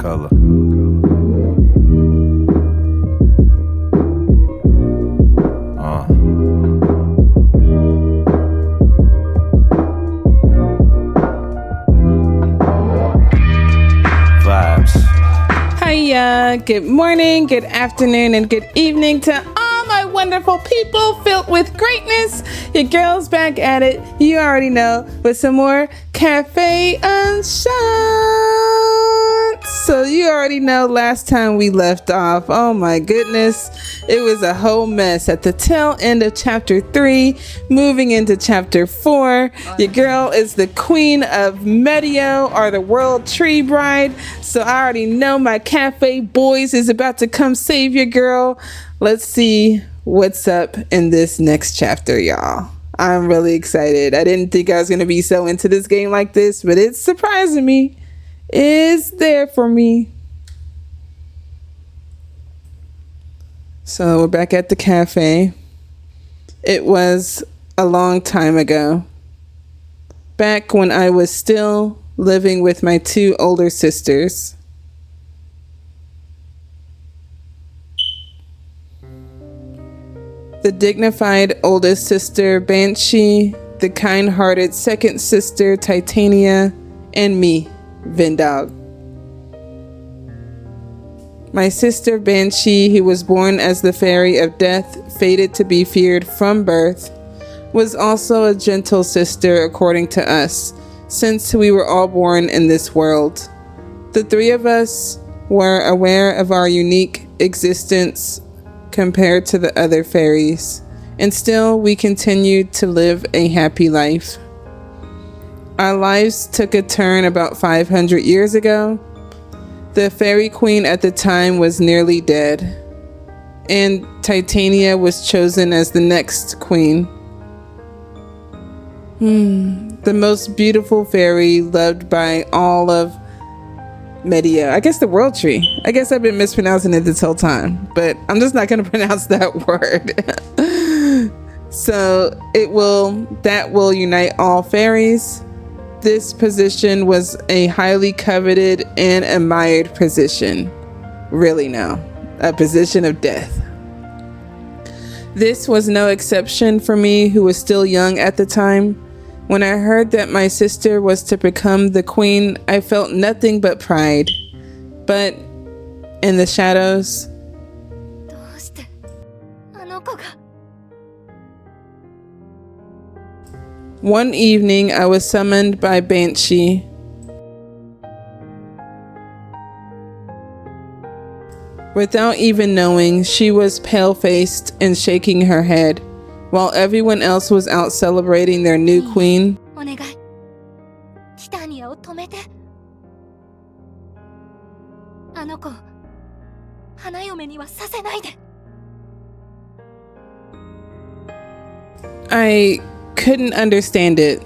color. Hiya, good morning, good afternoon, and good evening to all my wonderful people filled with greatness. Your girl's back at it, you already know, with some more Cafe Unshots. So you already know last time we left off, oh my goodness, it was a whole mess at the tail end of chapter 3, moving into chapter 4. Your girl is the queen of YEOW, or the world tree bride. So I already know my cafe boys is about to come save your girl. Let's see what's up in this next chapter, y'all. I'm really excited. I didn't think I was going to be so into this game like this, but it's surprising me. It's there for me. So we're back at the cafe. It was a long time ago. Back when I was still living with my 2 older sisters. The dignified oldest sister, Banshee, the kind-hearted second sister, Titania, and me, Vindog. My sister Banshee, who was born as the fairy of death, fated to be feared from birth, was also a gentle sister according to us, since we were all born in this world. The 3 of us were aware of our unique existence compared to the other fairies, and still we continued to live a happy life. Our lives took a turn about 500 years ago. The fairy queen at the time was nearly dead, and Titania was chosen as the next queen. The most beautiful fairy loved by all of YEOW. I guess the world tree. I guess I've been mispronouncing it this whole time, but I'm just not going to pronounce that word. So that will unite all fairies. This position was a highly coveted and admired position. Really now, a position of death. This was no exception for me, who was still young at the time. When I heard that my sister was to become the queen, I felt nothing but pride. But in the shadows, one evening I was summoned by Banshee. Without even knowing, she was pale-faced and shaking her head, while everyone else was out celebrating their new queen. I couldn't understand it.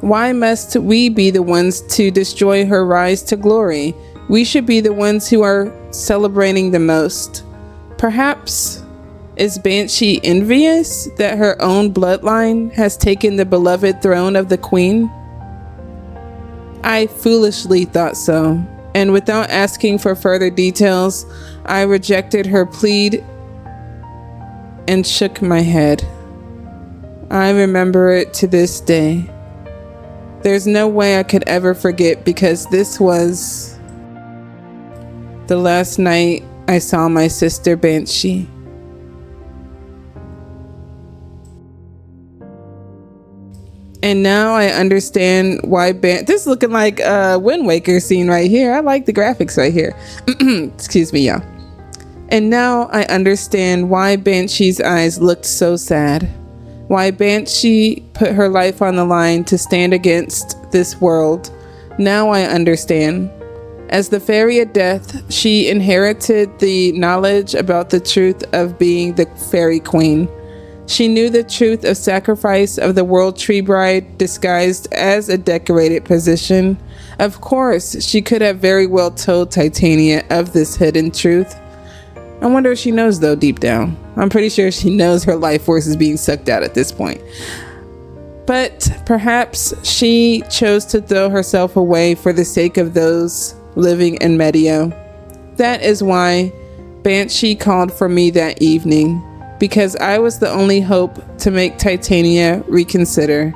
Why must we be the ones to destroy her rise to glory? We should be the ones who are celebrating the most. Perhaps is Banshee envious that her own bloodline has taken the beloved throne of the queen? I foolishly thought so, and without asking for further details, I rejected her plea and shook my head. I remember it to this day. There's no way I could ever forget, because this was the last night I saw my sister Banshee. And now I understand why this is looking like a Wind Waker scene right here. I like the graphics right here. Excuse me, y'all. And now I understand why Banshee's eyes looked so sad. Why Banshee put her life on the line to stand against this world. Now I understand. As the fairy of death, she inherited the knowledge about the truth of being the fairy queen. She knew the truth of sacrifice of the world tree bride disguised as a decorated position. Of course, she could have very well told Titania of this hidden truth. I wonder if she knows though deep down. I'm pretty sure she knows her life force is being sucked out at this point. But perhaps she chose to throw herself away for the sake of those living in Medio. That is why Banshee called for me that evening, because I was the only hope to make Titania reconsider.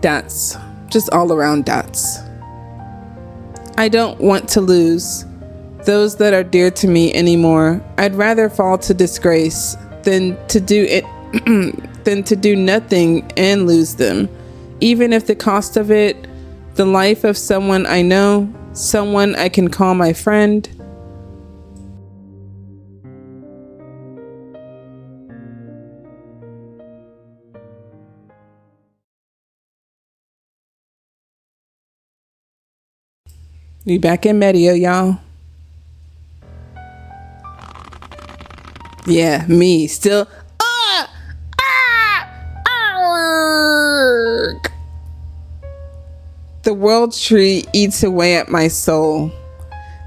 Dots. Just all around dots. I don't want to lose those that are dear to me anymore. I'd rather fall to disgrace than to do it than to do nothing and lose them, even if the cost of it, the life of someone I know, someone I can call my friend. We back in Medio, y'all. Yeah, me still. The world tree eats away at my soul.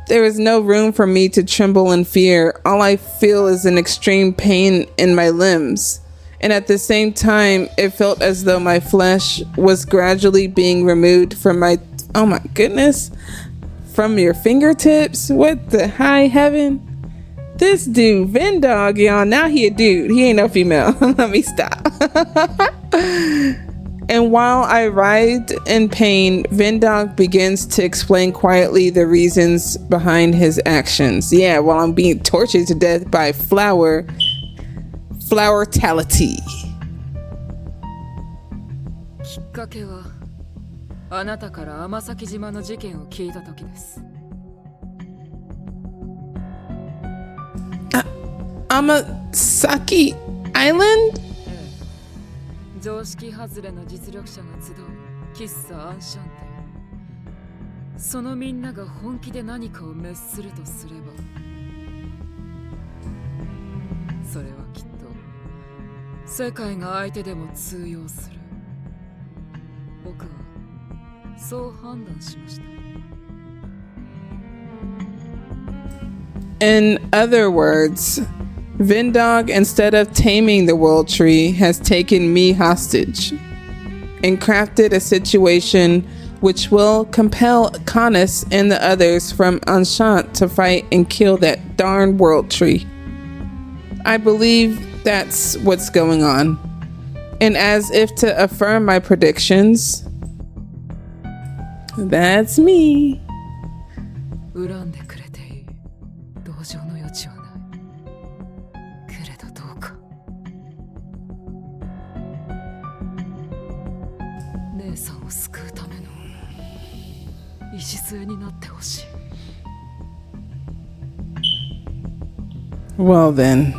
There is no room for me to tremble in fear. All I feel is an extreme pain in my limbs. And at the same time, it felt as though my flesh was gradually being removed from my, oh my goodness, from your fingertips. What the high heaven? This dude, Vendog, y'all, now he a dude. He ain't no female. Let me stop. And while I writhed in pain, Vendog begins to explain quietly the reasons behind his actions. Yeah, while I'm being tortured to death by flowertality. きっかけはあなたから天崎島の事件を聞いた時です。Amasaki Island? 常識外れの実力者が集う喫茶アンシャンテ。そのみんなが本気で何かを滅するとすれば、それはきっと世界が相手でも通用する。僕はそう判断しました。In other words, Vendog, instead of taming the world tree, has taken me hostage and crafted a situation which will compel Canus and the others from Enchant to fight and kill that darn world tree. I believe that's what's going on. And as if to affirm my predictions, that's me. 恨んでくれていい。同情の余地はない。けれどどうか。姉さんを救うための礎になってほしい。Well then,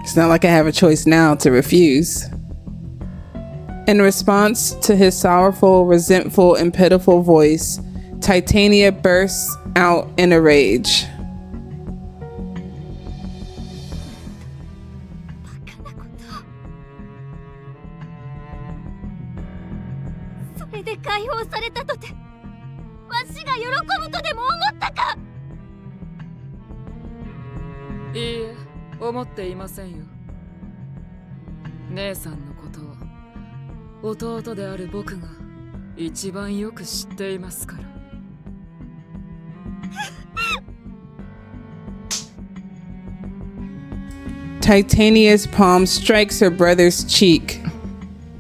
it's not like I have a choice now to refuse. In response to his sorrowful, resentful, and pitiful voice, Titania bursts out in a rage.いいえ、思っていませんよ。姉さんのことを弟である僕が一番よく知っていますから。Titania's palm strikes her brother's cheek.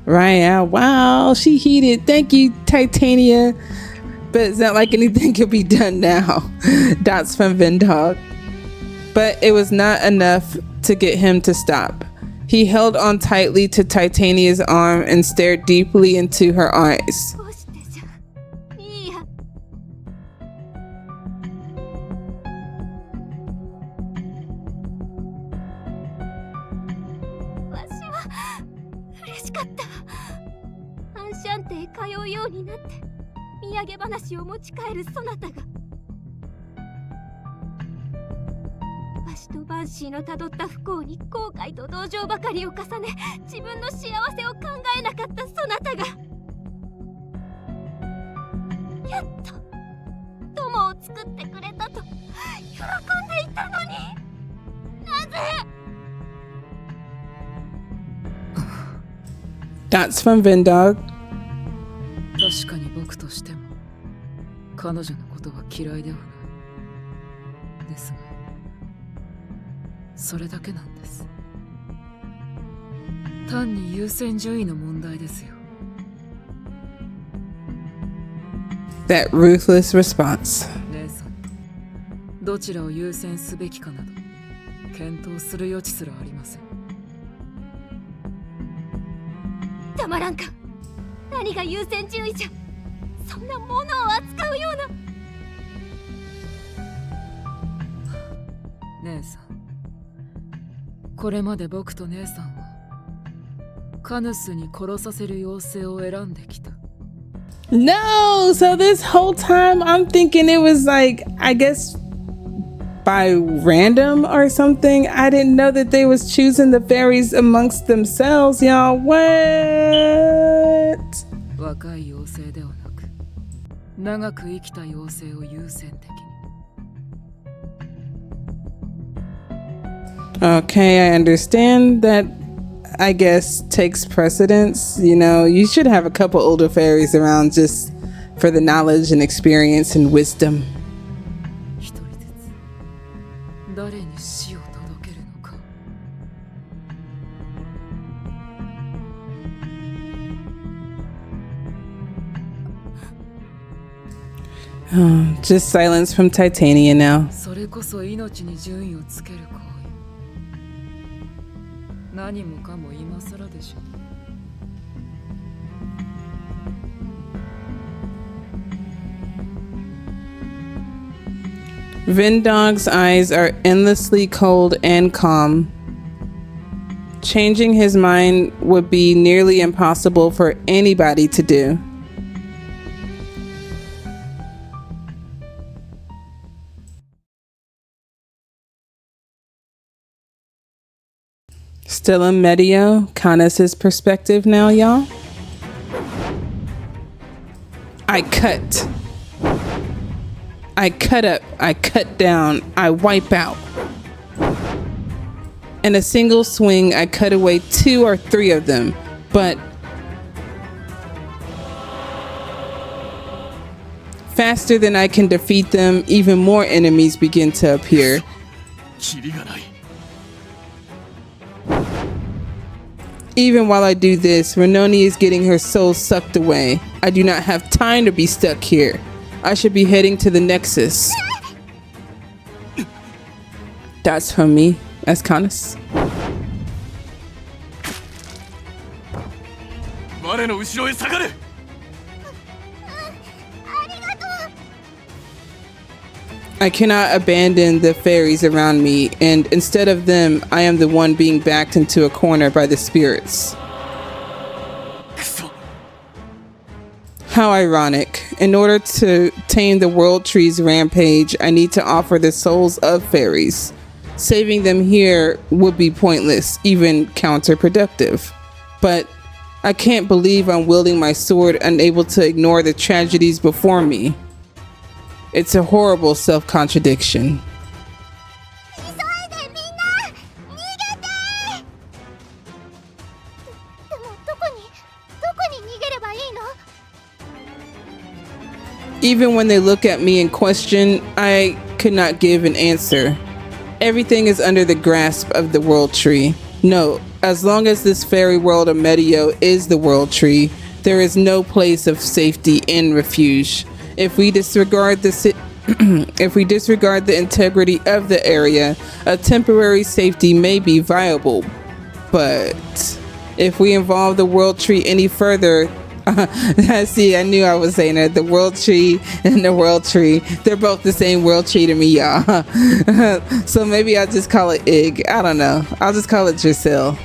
Right, wow, she heated. Thank you, Titania. But it's not like anything could be done now. Dots from Vendog. But it was not enough to get him to stop. He held on tightly to Titania's arm and stared deeply into her eyes.確 Dots from Vendog. 確かに僕としても彼女のことは嫌いではない。ですが、それだけなんです。単に優先順位の問題ですよ。That ruthless response. 姉さん、どちらを優先すべきかなど検討する余地すらありません。たまらんか。何が優先順位じゃ。そんなものを扱うような。姉さん、これまで僕と姉さんはカヌスに殺させる要請を選んできた。No, so this whole time I'm thinking it was like, I guess by random or something. I didn't know that they was choosing the fairies amongst themselves, y'all. What? 若い妖精ではなく、長く生きた妖精を優先的に。Okay, I understand that. I guess takes precedence. You know, you should have a couple older fairies around just for the knowledge and experience and wisdom. 一人ずつ誰に死を届けるのか。Just silence from Titania now. それこそ命に順位をつける行為。何もかも今更でしょ。Vindog's eyes are endlessly cold and calm. Changing his mind would be nearly impossible for anybody to do. Still in Medio, Canus' perspective now, y'all. I cut up, I cut down, I wipe out. In a single swing, I cut away 2 or 3 of them, but faster than I can defeat them, even more enemies begin to appear. Even while I do this, Renoni is getting her soul sucked away. I do not have time to be stuck here. I should be heading to the Nexus. That's from me, as Canus. I cannot abandon the fairies around me, and instead of them, I am the one being backed into a corner by the spirits. How ironic. In order to tame the World Tree's rampage, I need to offer the souls of fairies. Saving them here would be pointless, even counterproductive. But I can't believe I'm wielding my sword, unable to ignore the tragedies before me. It's a horrible self-contradiction. Even when they look at me in question, I could not give an answer. Everything is under the grasp of the World Tree. No, as long as this fairy world of Medio is the World Tree, there is no place of safety in refuge. If we disregard the integrity of the area, a temporary safety may be viable. But if we involve the World Tree any further, see, I knew I was saying that. The World Tree and the World Tree, they're both the same World Tree to me, y'all. So maybe I'll just call it Ig. I don't know. I'll just call it Giselle.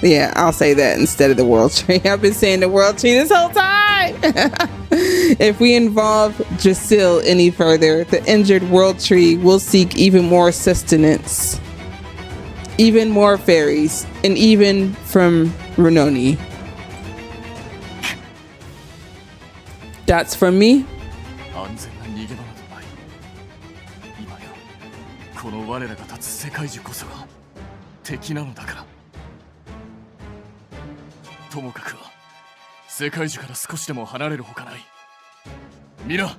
Yeah, I'll say that instead of the World Tree. I've been saying the World Tree this whole time. If we involve Giselle any further, the injured World Tree will seek even more sustenance, even more fairies, and even from Renoni. That's from me. 世界樹から少しでも離れるほかない。皆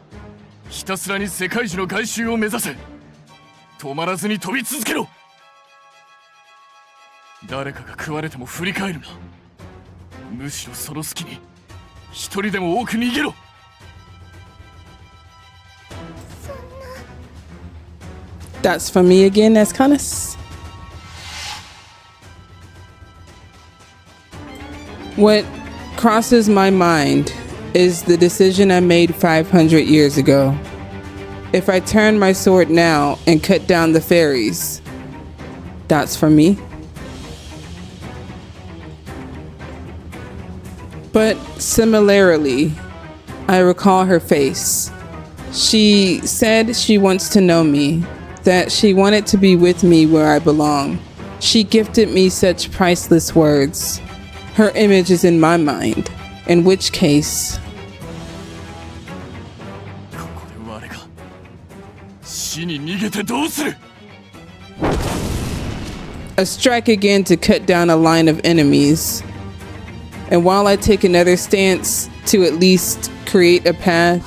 ひたすらに世界樹の外周を目指せ。止まらずに飛び続けろ。誰かが食われても振り返るな。むしろその隙に一人でも多く逃げろ。That's from me again, as Canus. What crosses my mind is the decision I made 500 years ago. If I turn my sword now and cut down the fairies, that's for me. But similarly, I recall her face. She said she wants to know me, that she wanted to be with me where I belong. She gifted me such priceless words. Her image is in my mind, in which case... A strike again to cut down a line of enemies. And while I take another stance to at least create a path,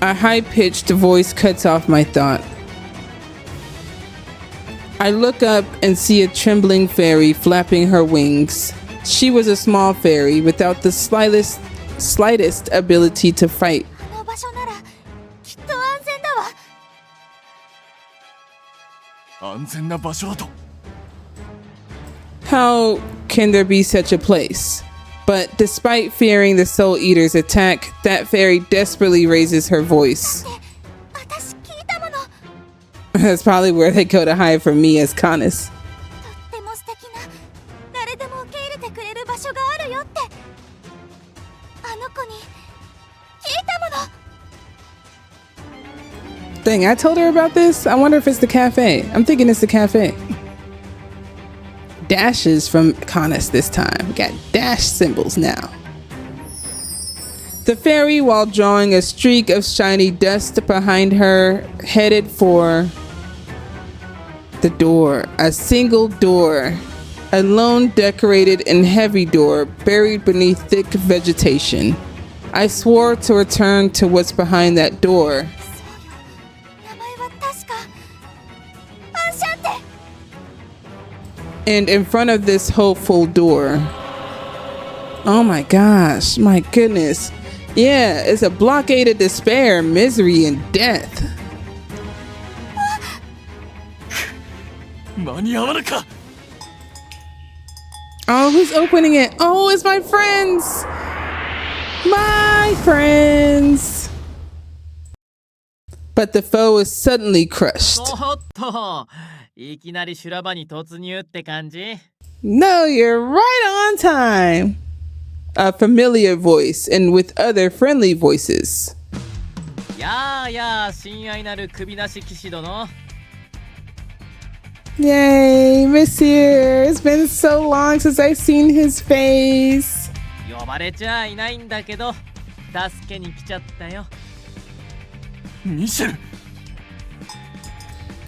a high-pitched voice cuts off my thought. I look up and see a trembling fairy flapping her wings. She was a small fairy without the slightest ability to fight. How can there be such a place? But despite fearing the Soul Eater's attack, that fairy desperately raises her voice. That's probably where they go to hide from me, as Canus. Dang, I told her about this? I wonder if it's the cafe. I'm thinking it's the cafe. Dashes from Canus this time. We got dash symbols now. The fairy, while drawing a streak of shiny dust behind her, headed for the door. A single door. A lone decorated and heavy door buried beneath thick vegetation. I swore to return to what's behind that door. And in front of this hopeful door, oh my gosh, my goodness. Yeah, it's a blockade of despair, misery, and death. Oh, who's opening it? Oh, it's my friends. My friends. But the foe is suddenly crushed. No, you're right on time. A familiar voice and with other friendly voices. Yay, Monsieur. It's been so long since I've seen his face.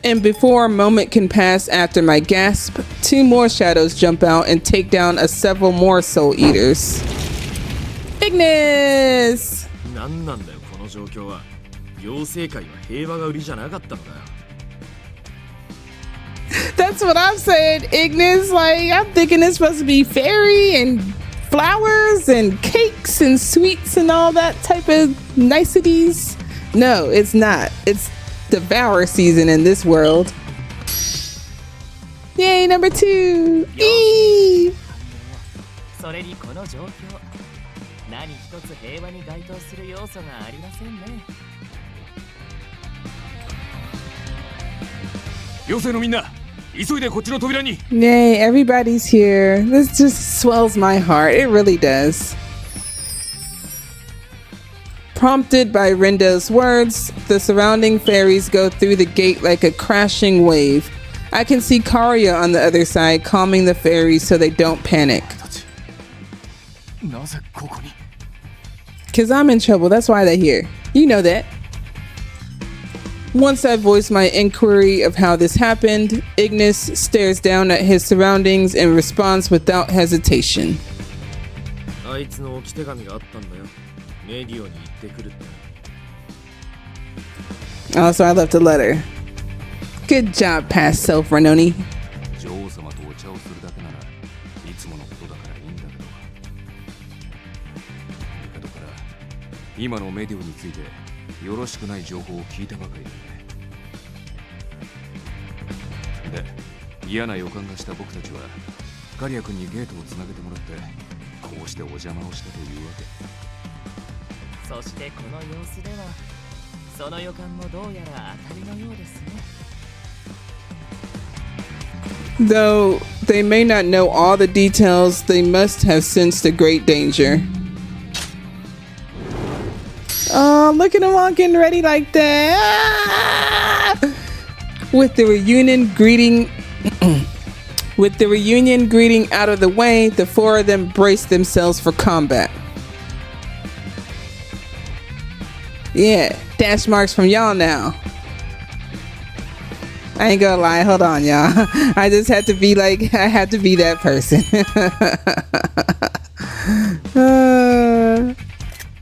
And before a moment can pass after my gasp, two more shadows jump out and take down several more Soul Eaters. Ignis! That's what I'm saying, Ignis. Like, I'm thinking it's supposed to be fairy and flowers and cakes and sweets and all that type of niceties. No, it's not. It's Devour season in this world. Yay, number 2. Eve. Yay, everybody's here. This just swells my heart. It really does. Prompted by Rendo's words, the surrounding fairies go through the gate like a crashing wave. I can see Karia on the other side calming the fairies so they don't panic. Cause I'm in trouble, that's why they're here. You know that. Once I voice my inquiry of how this happened, Ignis stares down at his surroundings and responds without hesitation. あいつの置き手紙があったんだよ。メディオに行ってくるって。 Also, I left a letter. Good job, past self, Renoni. 女王様とお茶をするだけならいつものことだからいいんだけど。帝から今のメディオについてよろしくない情報を聞いたばかりだね。で、嫌な予感がした僕たちはガリア君にゲートをつなげてもらってこうしてお邪魔をしたというわけ。そしてこの様子ではその予感もどうやら当たりのようですね。 Though they may not know all the details, they must have sensed a great danger. Oh, look at them all getting ready like that. With the reunion greeting out of the way, the four of them brace themselves for combat. Yeah, dash marks from y'all now. I ain't gonna lie, hold on, y'all. I just had to be like, I had to be that person.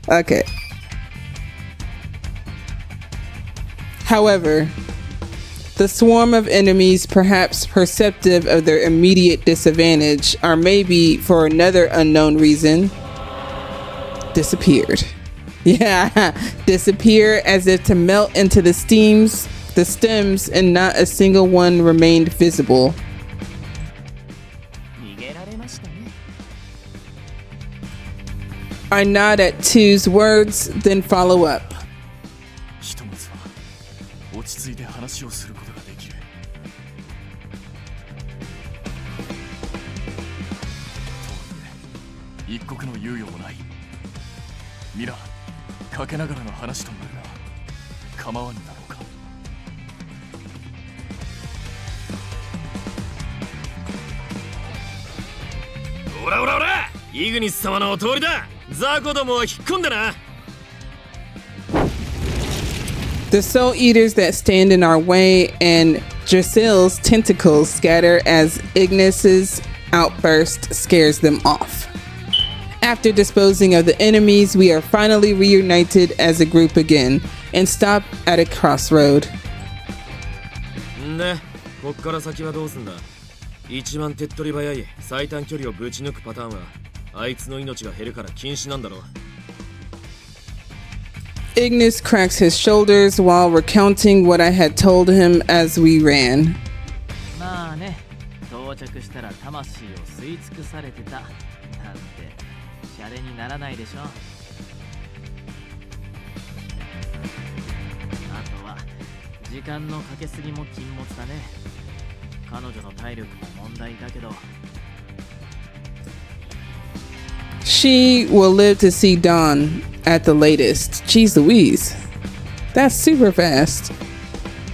Okay. However, the swarm of enemies, perhaps perceptive of their immediate disadvantage, or maybe for another unknown reason, disappeared. Yeah, disappear as if to melt into the stems, and not a single one remained visible. 逃げられましたね。 I nod at Two's words, then follow up. ひとまずは落ち着いて話をすることができる。とはいえ一刻の猶予もない。ミラ、かけながらの話となるが構わぬだろうか。オラオラオラ、イグニス様のお通りだ。ザコどもは引っ込んだな。 The soul eaters that stand in our way and Drasil's tentacles scatter as Ignis's outburst scares them off. After disposing of the enemies, we are finally reunited as a group again and stop at a crossroad. んで、こっから先はどうすんだ。一番手っ取り早い最短距離をぶち抜くパターンはあいつの命が減るから禁止なんだろう。 Ignis cracks his shoulders while recounting what I had told him as we ran. まあね、到着したら魂を吸い尽くされてたなんてシャレにならないでしょ。あとは時間のかけすぎも禁物だね。彼女の体力も問題だけど。 She will live to see dawn at the latest. Jeez Louise. That's super fast.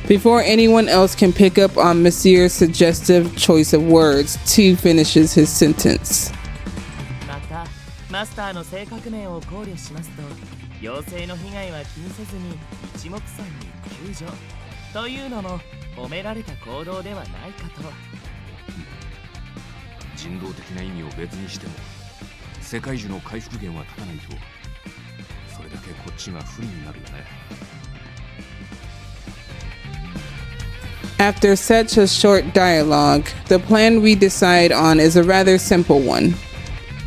Before anyone else can pick up on Monsieur's suggestive choice of words, Two finishes his sentence. また、マスターの性格面を考慮しますと、妖精の被害は気にせずに一目散に救助というのも褒められた行動ではないかと。人道的な意味を別にしても世界中の回復源は立たないとそれだけこっちが不利になるよね。 After such a short dialogue, the plan we decide on is a rather simple one.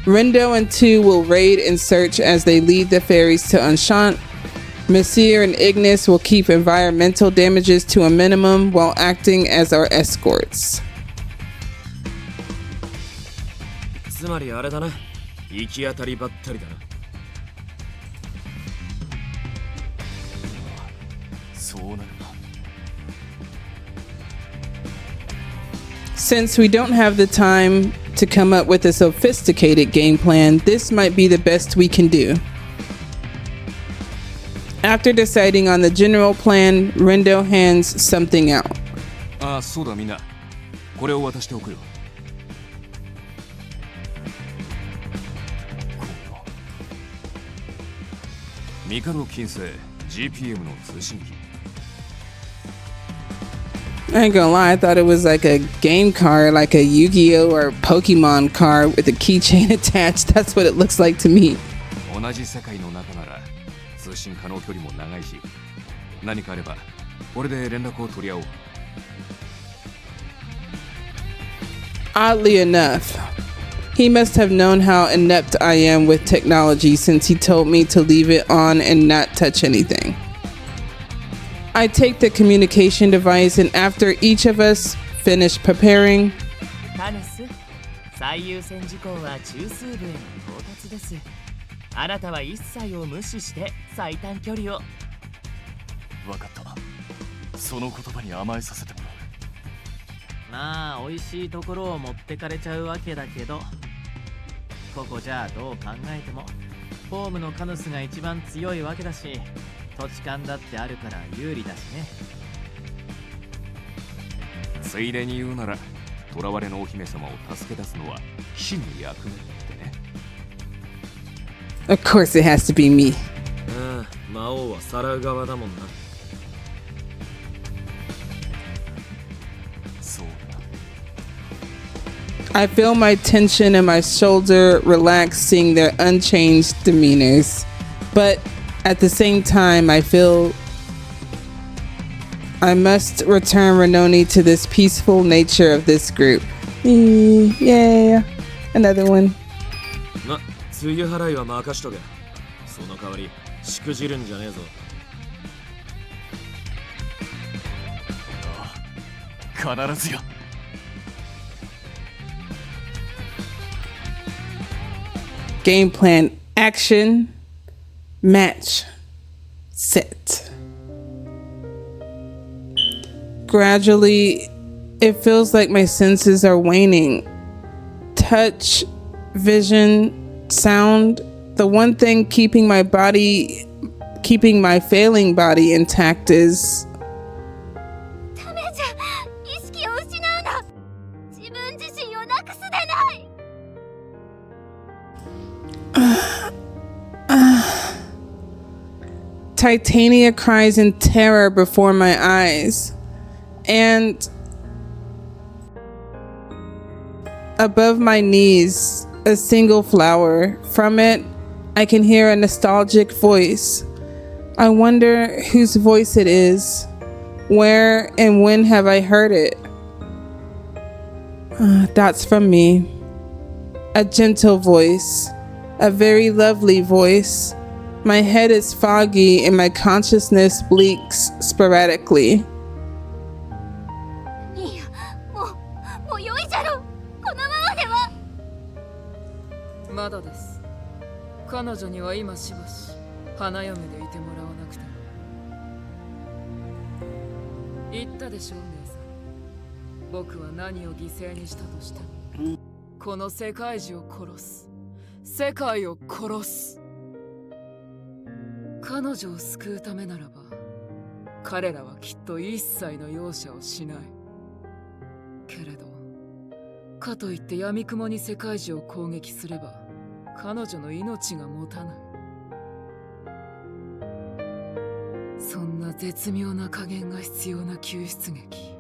Rendo and Two will raid and search as they lead the ferries to Enchant. Monsieur and Ignis will keep environmental damages to a minimum while acting as our escorts. つまりあれだな。行き当たりばったりだな。そうなるな。 Since we don't have the time to come up with a sophisticated game plan, this might be the best we can do. After deciding on the general plan, Rendo hands something out. ああ、そうだみんな。これを渡しておくよ。ミカド金星 GPM の通信機。I ain't gonna lie, I thought it was like a game card, like a Yu-Gi-Oh or Pokemon card with a keychain attached. That's what it looks like to me. 同じ世界の中なら通信可能距離も長いし、何かあればこれで連絡を取り合おう。Oddly enough, he must have known how inept I am with technology since he told me to leave it on and not touch anything. I take the communication device, and after each of us finish preparing, カヌス、最優先事項は中枢部への到達です。あなたは一切を無視して最短距離を。分かった。その言葉に甘えさせてもらう。まあ美味しいところを持ってかれちゃうわけだけど、ここじゃあどう考えてもホームのカヌスが一番強いわけだし、土地勘だってあるから有利だしね。ついでに言うなら、囚われのお姫様を助け出すのは騎士の役目ってね。of course it has to be me. ああ、魔王はさらう側だもんな。そうだ。I feel my tension in my shoulder relax seeing their unchanged demeanors. But at the same time, I feel I must return Renoni to this peaceful nature of this group. Yeah, another one. ま、梅雨払いは任しとけ。その代わり、しくじるんじゃねえぞ。ああ、必ずや。Game plan, action, match, set. Gradually, it feels like my senses are waning. Touch, vision, sound. The one thing keeping my failing body intact is ダメじゃ、意識を失うな。自分自身をなくすでない。Titania cries in terror before my eyes, and above my knees, a single flower. From it, I can hear a nostalgic voice. I wonder whose voice it is. Where and when have I heard it? That's from me. A gentle voice, a very lovely voice. My head is foggy and my consciousness blinks sporadically. いや、もう良いじゃろう。このままでは。まだです。彼女には今しばし花嫁でいてもらわなくても。言ったでしょう、姉さん。僕は何を犠牲にしたとしても、この世界中を殺す。世界を殺す。彼女を救うためならば、彼らはきっと一切の容赦をしない。けれど、かといって闇雲に世界中を攻撃すれば、彼女の命が持たない。そんな絶妙な加減が必要な救出劇。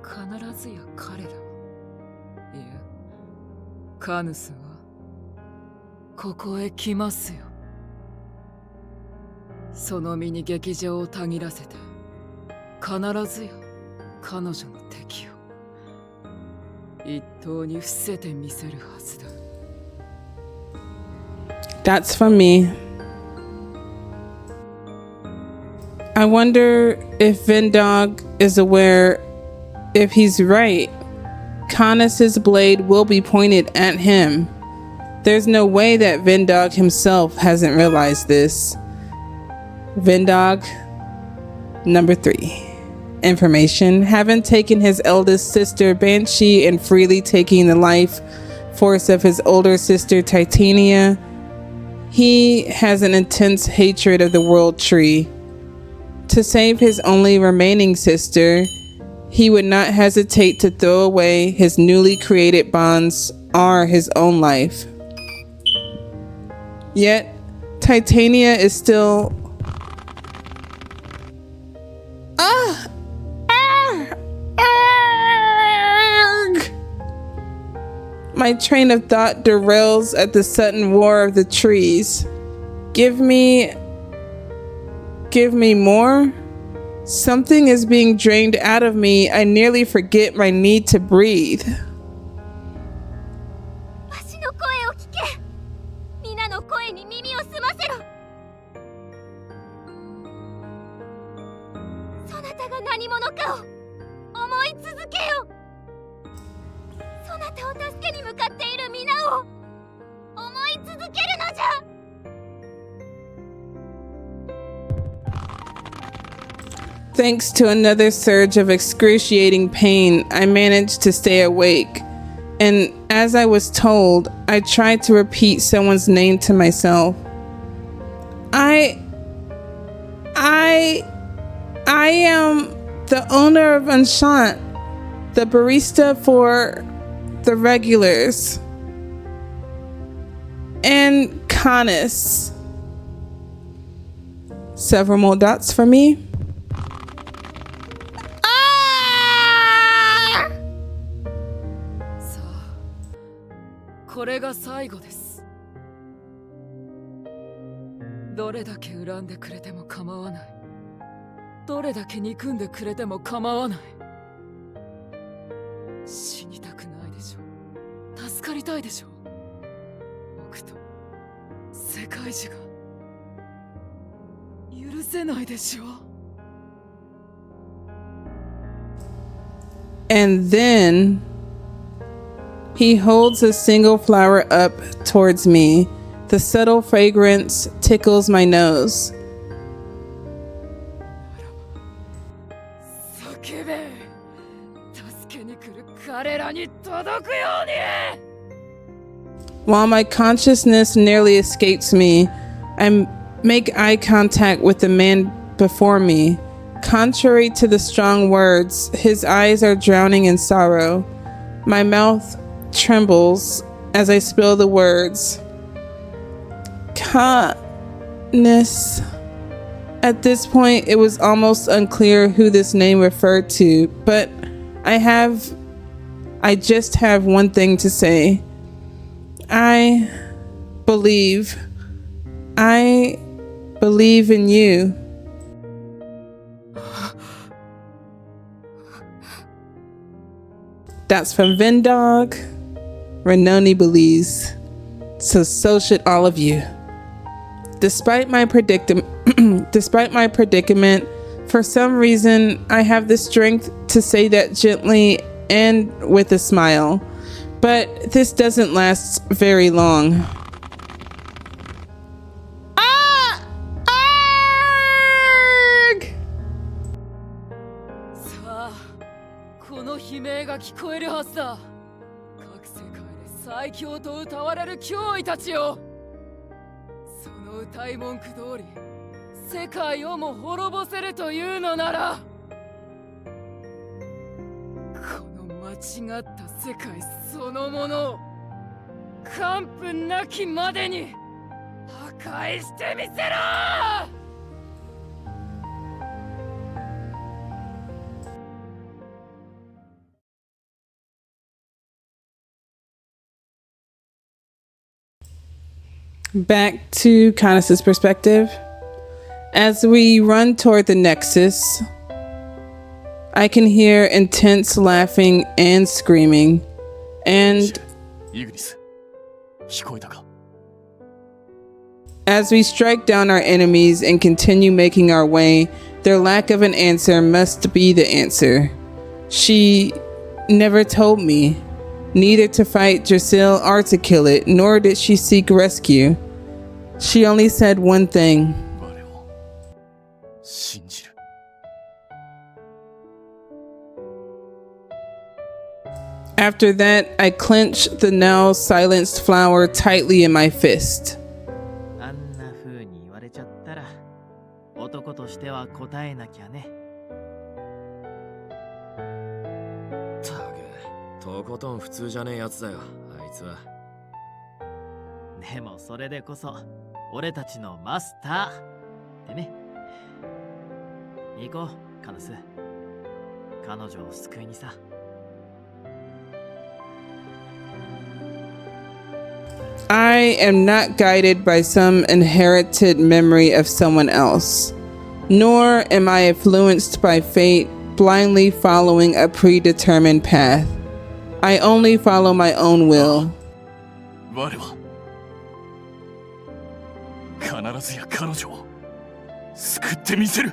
必ずや彼らは、いや、カヌスはここへ来ますよ。その身に劇場をたぎらせて、必ずや彼女の敵を一刀に伏せてみせるはずだ。That's from me. I wonder if Vendog is aware if he's right. Canus's blade will be pointed at him. There's no way that Vendog himself hasn't realized this. Vendog, number 3. Information. Having taken his eldest sister Banshee and freely taking the life force of his older sister Titania, he has an intense hatred of the World Tree. To save his only remaining sister, he would not hesitate to throw away his newly created bonds or his own life. Yet, Titania is still My train of thought derails at the sudden roar of the trees. Give me more? Something is being drained out of me. I nearly forget my need to breathe. わしの声を聞け。皆の声に耳を澄ませろ。そなたが何者かを思い続けよ。そなたを助けに向かっている皆を思い続けるのじゃ。Thanks to another surge of excruciating pain, I managed to stay awake. And as I was told, I tried to repeat someone's name to myself. I am the owner of Enchant, the barista for the regulars, and Canus. Several more dots for me. Ah! さあ、これが最後です。どれだけ恨んでくれても構わない。どれだけ憎んでくれても構わない。死にたくないでしょ。助かりたいでしょ。僕と世界中が許せないでしょ。And then he holds a single flower up towards me. The subtle fragrance tickles my nose. 叫べ。助けに来る彼らに届くように。While my consciousness nearly escapes me, I make eye contact with the man before me. Contrary to the strong words, his eyes are drowning in sorrow. My mouth trembles as I spill the words. Canus. At this point, it was almost unclear who this name referred to, but I just have one thing to say. I believe in you. That's from Vendog. Renoni believes. So should all of you. Despite my predicament, for some reason, I have the strength to say that gently and with a smile. But this doesn't last very long. Arg! さあ、この悲鳴が聞こえるはずだ。各世界で最強と歌われる脅威たちよ。その歌い文句通り、世界をも滅ぼせるというのなら、この間違った世界そのものを完膚なきまでに破壊してみせろ。Back to Canus's perspective. As we run toward the Nexus, I can hear intense laughing and screaming. And イグニス、聞こえたか？ as we strike down our enemies and continue making our way, their lack of an answer must be the answer. She never told me, neither to fight Jersil or to kill it, nor did she seek rescue. She only said one thing. 我を信じる。 After that, I clenched the now silenced flower tightly in my fist. あんな風に言われちゃったら男としては答えなきゃね。たく、とことん普通じゃねえやつだよ、あいつは。でもそれでこそ俺たちのマスターってね。行こう、カヌス。彼女を救いにさ。I am not guided by some inherited memory of someone else, nor am I influenced by fate, blindly following a predetermined path. I only follow my own will. 我は必ずや彼女を救ってみせる。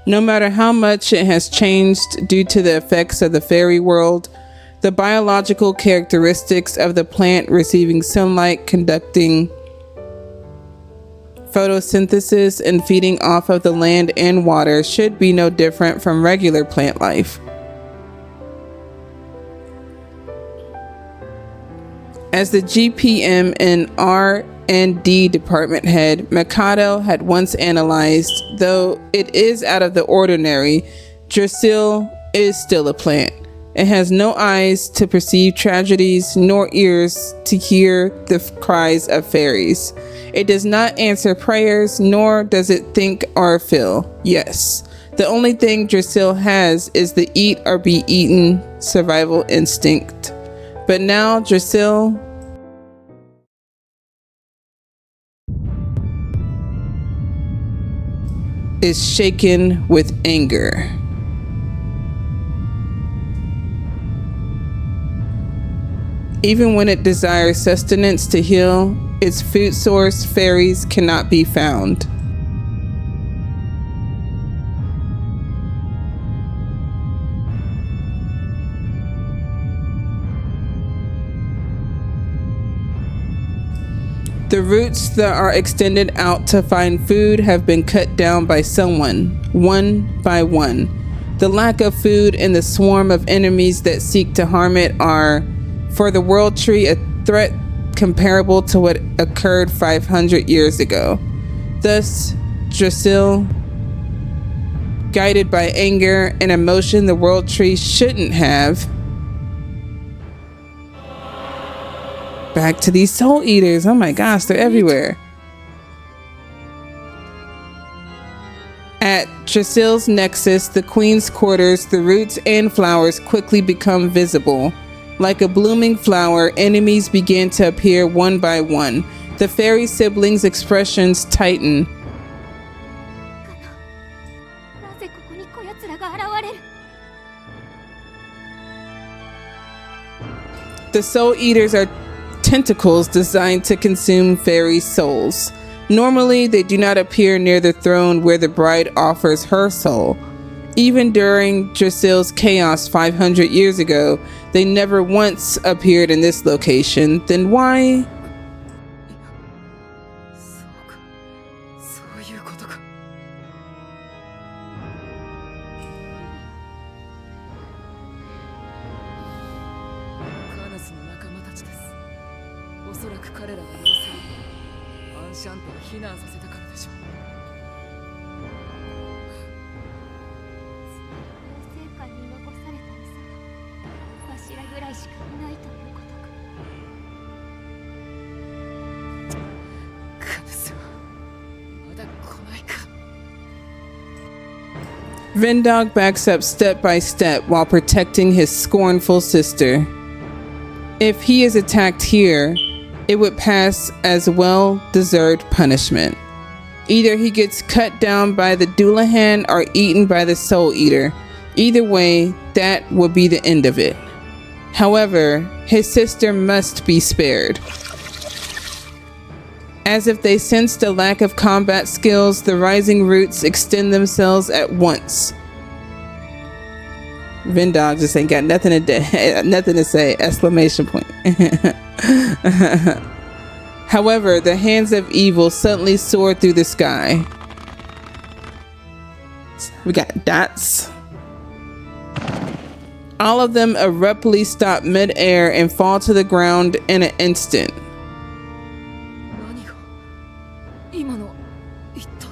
No matter how much it has changed due to the effects of the fairy world, the biological characteristics of the plant receiving sunlight, conducting photosynthesis, and feeding off of the land and water should be no different from regular plant life. As the GPM and R&D department head, Mikado had once analyzed, though it is out of the ordinary, Drasil is still a plant. It has no eyes to perceive tragedies, nor ears to hear the cries of fairies. It does not answer prayers, nor does it think or feel. Yes, the only thing Drasil has is the eat or be eaten survival instinct. But now Drasil is shaken with anger. Even when it desires sustenance to heal, its food source, fairies, cannot be found. The roots that are extended out to find food have been cut down by someone, one by one. The lack of food and the swarm of enemies that seek to harm it are, for the world tree, a threat comparable to what occurred 500 years ago. Thus, Drasil, guided by anger and emotion the world tree shouldn't have. Back to these soul eaters. Oh my gosh, they're everywhere. At Drasil's nexus, the queen's quarters, the roots and flowers quickly become visible. Like a blooming flower, enemies begin to appear one by one. The fairy siblings' expressions tighten. なぜここにこやつらが現れる？ The soul eaters are tentacles designed to consume fairy souls. Normally, they do not appear near the throne where the bride offers her soul. Even during Drasil's chaos 500 years ago, they never once appeared in this location. Then why? そうか、そういうことか。カヌスの仲間たちです。おそらく彼らは妖精をアンシャンテを避難させたからでしょう。聖火に残されたのさ、わしらぐらいしかいないということか。カヌスはまだ来ないか。Vendog backs up step by step while protecting his scornful sister. If he is attacked here, it would pass as well-deserved punishment. Either he gets cut down by the Doulahan or eaten by the Soul Eater. Either way, that would be the end of it. However, his sister must be spared. As if they sensed a lack of combat skills, the rising roots extend themselves at once. Vendog just ain't got nothing to say! Exclamation point. However, the hands of evil suddenly soar through the sky. We got dots. All of them abruptly stop mid-air and fall to the ground in an instant. 何が今の一体。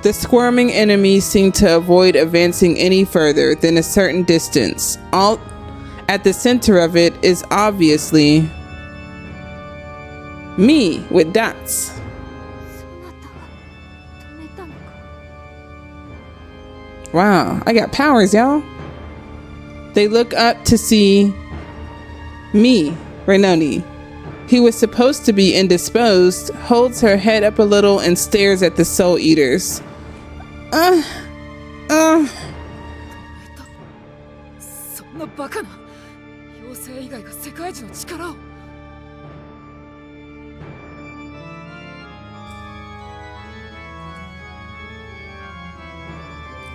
The squirming enemies seem to avoid advancing any further than a certain distance. All at the center of it is obviously Me with dots. そなたは止めたのか。 Wow, I got powers, y'all. They look up to see me, Renoni, who was supposed to be indisposed, holds her head up a little and stares at the Soul Eaters. そんなバカな妖精以外が世界一の力を。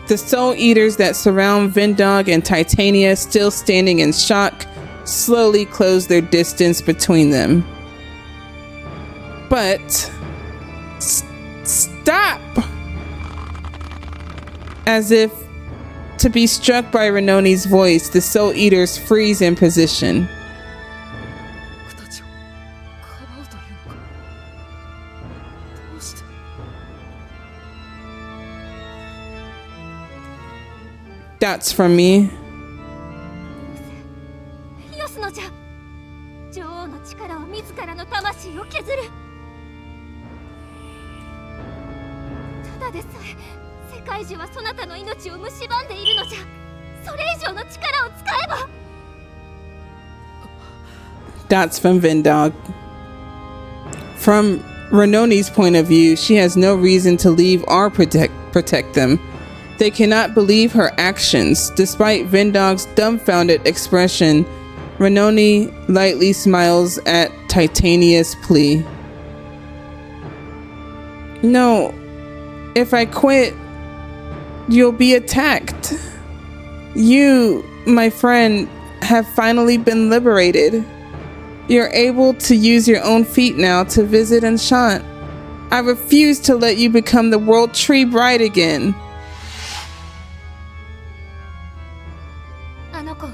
The Soul Eaters that surround Vendog and Titania, still standing in shock, slowly close their distance between them. But stop! As if to be struck by Renoni's voice, the Soul Eaters freeze in position. 僕たちをかばうというのか。どうして。 Dots from me. よすのじゃ。女王の力を自らの魂を削る。ただでさえ世界中はそなたの命を蝕んでいるのじゃ。それ以上の力を使えば。 Dots from Vendog. From Renoni's point of view, she has no reason to leave or protect them. They cannot believe her actions. Despite Vendog's dumbfounded expression, Renoni lightly smiles at Titania's plea. No, if I quit, you'll be attacked. You, my friend, have finally been liberated. You're able to use your own feet now to visit Enchant. I refuse to let you become the World Tree Bride again. あの子、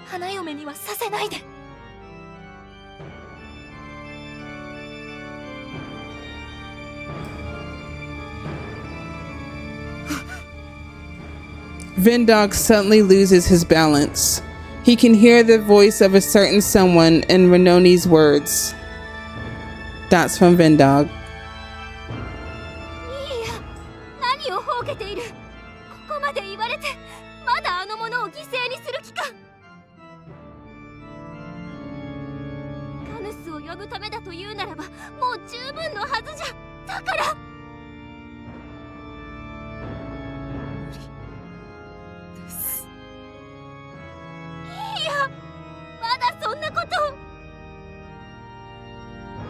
花嫁にはさせないで。 Vendog suddenly loses his balance. He can hear the voice of a certain someone in Renoni's words. Dots from Vendog. いいや、何をほうけている。ここまで言われて、まだあの者を犠牲にする気か。カヌスを呼ぶためだというならば、もう十分のはずじゃ。だから。 いや、まだそんなことを。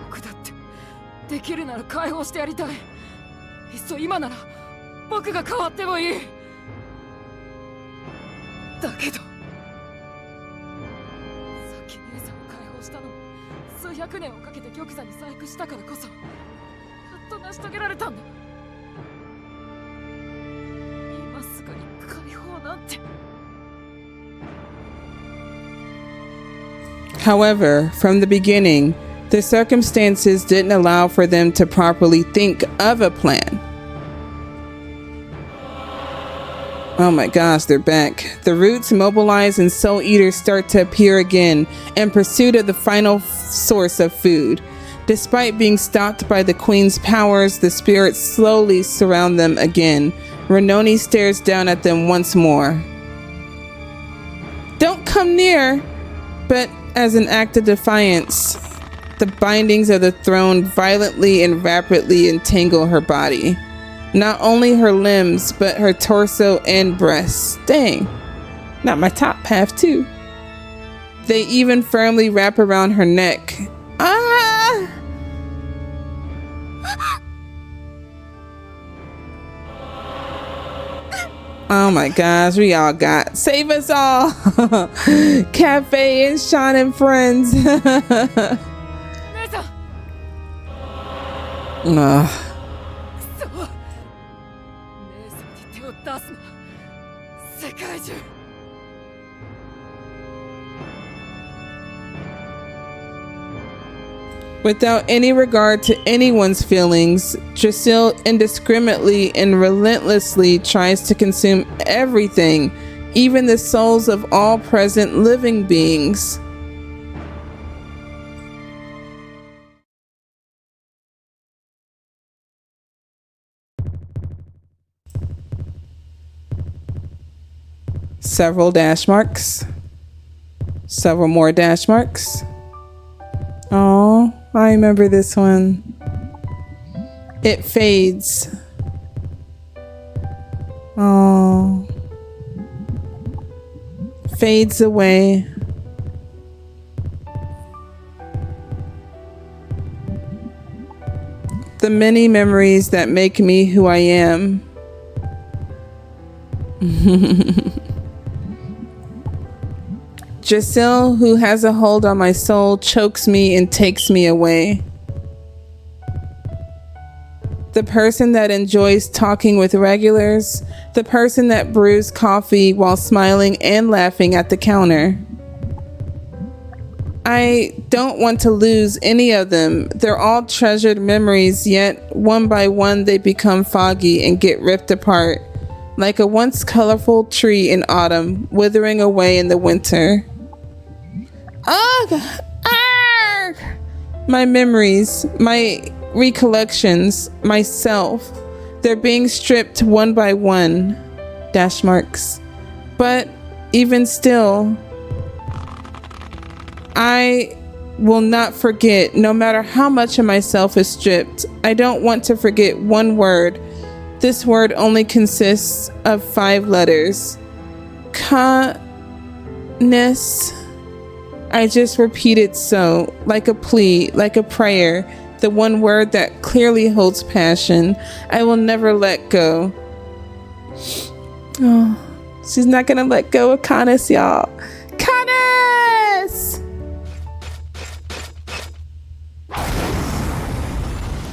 僕だってできるなら解放してやりたい。いっそ今なら僕が変わってもいい。だけどさっき姉さんを解放したのも数百年をかけて玉座に細工したからこそやっと成し遂げられたんだ。今すぐに解放なんて。 However, from the beginning, the circumstances didn't allow for them to properly think of a plan. Oh my gosh, they're back. The roots mobilize and Soul Eaters start to appear again in pursuit of the final source of food. Despite being stopped by the Queen's powers, the spirits slowly surround them again. Renoni stares down at them once more. Don't come near! But as an act of defiance, the bindings of the throne violently and rapidly entangle her body. Not only her limbs, but her torso and breasts. Dang, not my top half too. They even firmly wrap around her neck. Ah! Oh my gosh, we all got save us all. Cafe and Sean and friends. 姉さん。 Ugh. そう姉さんに手を出すな世界中。 Without any regard to anyone's feelings, Drasil indiscriminately and relentlessly tries to consume everything, even the souls of all present living beings. Several dash marks. Several more dash marks. Oh, I remember this one. It fades. Oh. Fades away. The many memories that make me who I am. Giselle, who has a hold on my soul, chokes me and takes me away. The person that enjoys talking with regulars. The person that brews coffee while smiling and laughing at the counter. I don't want to lose any of them. They're all treasured memories, yet one by one they become foggy and get ripped apart, like a once colorful tree in autumn, withering away in the winter. Ugh! Arg! My memories, my recollections, myself, they're being stripped one by one. Dash marks. But even still, I will not forget, no matter how much of myself is stripped. I don't want to forget one word. This word only consists of 5 letters. Canus. I just repeated so, like a plea, like a prayer. The one word that clearly holds passion. I will never let go. Oh, she's not gonna let go of Canus, y'all. Canus!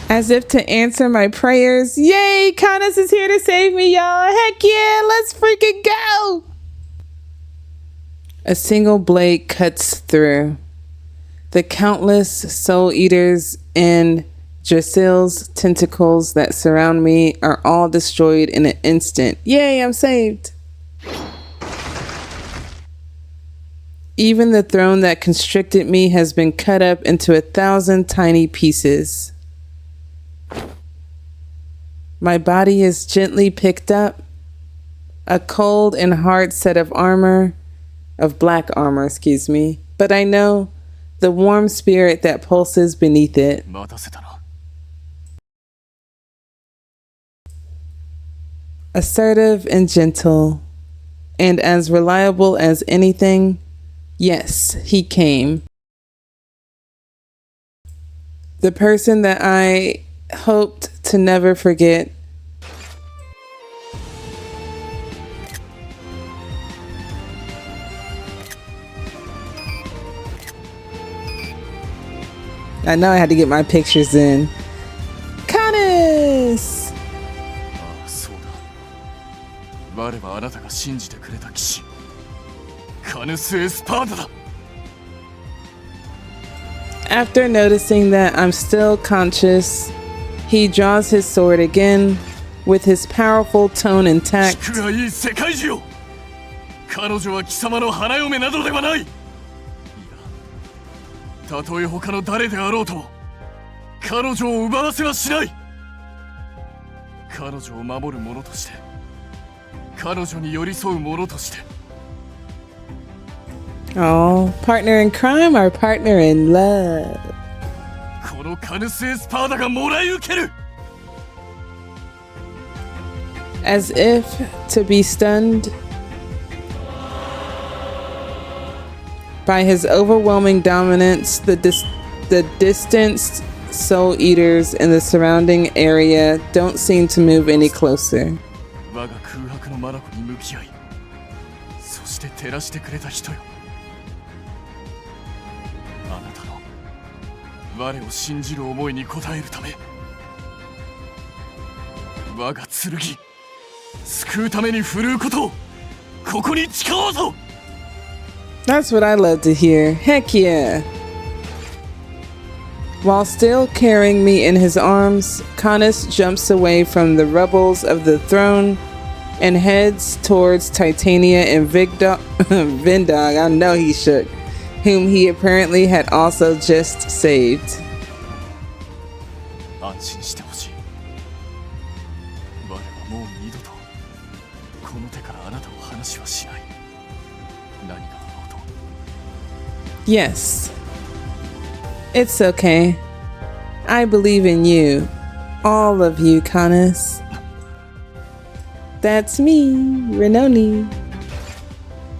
As if to answer my prayers. Yay, Canus is here to save me, y'all. Heck yeah, let's freaking go. A single blade cuts through. The countless soul eaters and Giselle's tentacles that surround me are all destroyed in an instant. Yay, I'm saved. Even the throne that constricted me has been cut up into 1,000 tiny pieces. My body is gently picked up. A cold and hard set of black armor, but I know the warm spirit that pulses beneath it. Assertive and gentle, and as reliable as anything, yes, he came. The person that I hoped to never forget. I know I had to get my pictures in. Canus! そうだ。我はあなたが信じてくれた騎士、カヌス・エスパーダだ。 After noticing that I'm still conscious, he draws his sword again with his powerful tone intact. 聞くがいい世界中よ。彼女は貴様の花嫁などではない。たとえ他の誰であろうとも彼女を奪わせはしない。彼女を守る者として、彼女に寄り添う者として。 Oh, partner in crime or partner in love? このカヌス・エスパーダがもらい受ける。 As if to be stunned by his overwhelming dominance, the distanced soul eaters in the surrounding area don't seem to move any closer. 我が空白の眼に向き合い、そして照らしてくれた人よ。あなたの我を信じる思いに応えるため、我が剣、救うために振るうことをここに誓おうぞ。 That's what I love to hear. Heck yeah. While still carrying me in his arms, Canus jumps away from the rubbles of the throne and heads towards Titania and Vindog, I know he shook, whom he apparently had also just saved. 安心してほしい。我はもう二度とこの手からあなたを離しはしない。何があろうと Yes. It's okay. I believe in you. All of you, Canus. That's me, Renoni.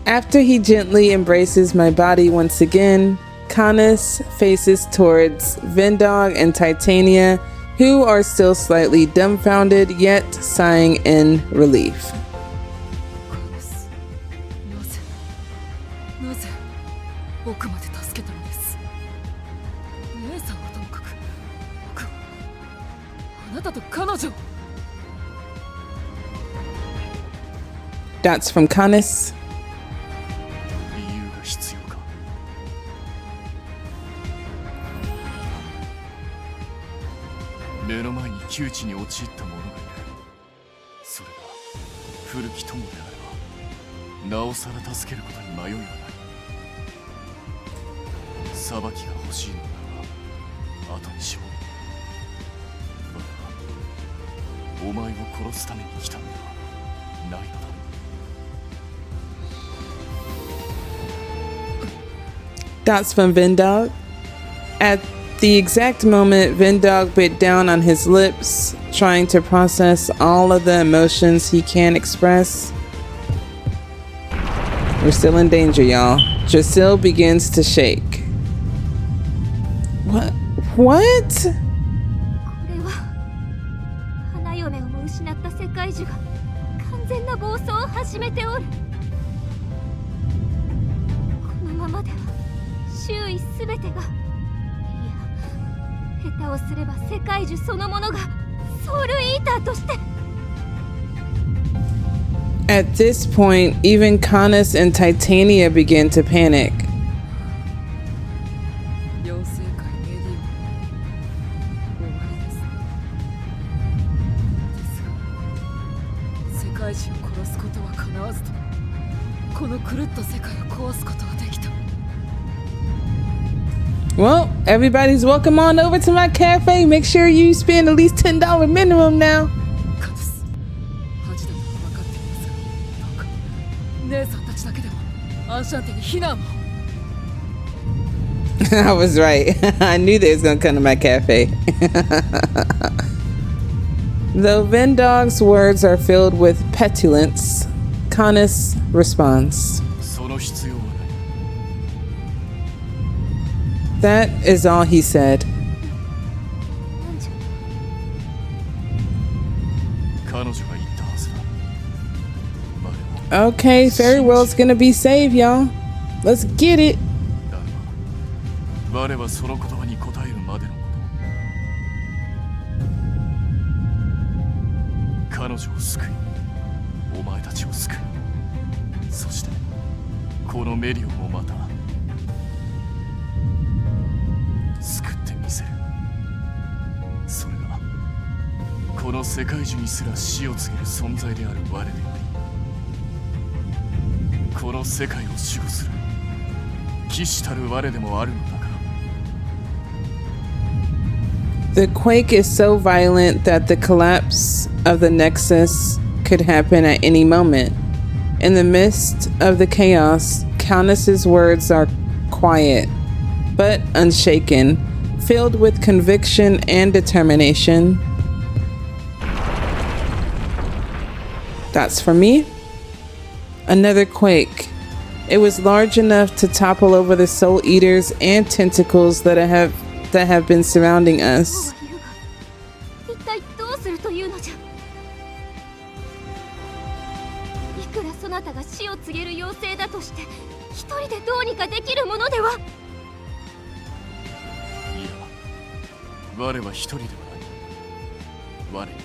After he gently embraces my body once again, Canus faces towards Vendog and Titania, who are still slightly dumbfounded yet sighing in relief. カネス、なぜ奥まで助けたのです。姉さんはともかく、僕はあなたと彼女。That's from Canus. 理由が必要か。目の前に窮地に陥った者がいる。それが古き友であればなおさら助けることに迷いはない。裁きが欲しいのならば後にしよう。我はお前を殺すために来たのではないのだ。That's from Vendog. At the exact moment Vendog bit down on his lips, trying to process all of the emotions he can't express. We're still in danger, y'all. Drasil begins to shake. What? これは花嫁をも失った世界樹が完全な暴走を始めておる。このままでは周囲すべてが、いや下手をすれば世界樹そのものがソウルイーターとして。 At this point, even Canus and Titania begin to panic. 妖精界メディオ終わりです。ですが世界中を殺すことは叶わずとも、この狂った世界を壊すことはできた。 Well, everybody's welcome on over to my cafe. Make sure you spend at least $10 minimum now. カネス、恥だとは分かっていますが、どうか姉さんたちだけでもアンシャンテに避難を。I was right. I knew they was gonna come to my cafe. Though Vendog's words are filled with petulance, Canus responds. その必要はない。 That is all he said. なんじゃ。彼女が言ったはずだ。我は Okay, Fairy World's gonna be saved, y'all. Let's get it. だが我はその言葉に応えるまでのこと。彼女を救い、お前たちを救い、そしてこのメリオもまた救ってみせる。それがこの世界中にすら死を告げる存在である我であり、この世界を守護する騎士たる我でもあるのだから。 The quake is so violent that the collapse of the Nexus could happen at any moment. In the midst of the chaos, Canus's words are quiet, but unshaken, filled with conviction and determination. That's for me. Another quake. It was large enough to topple over the soul eaters and tentacles that have been surrounding us. 一体どうするというのじゃ。いくらそなたが死を告げる妖精だとして一人でどうにかできるものでは。いや、我は一人ではない。我には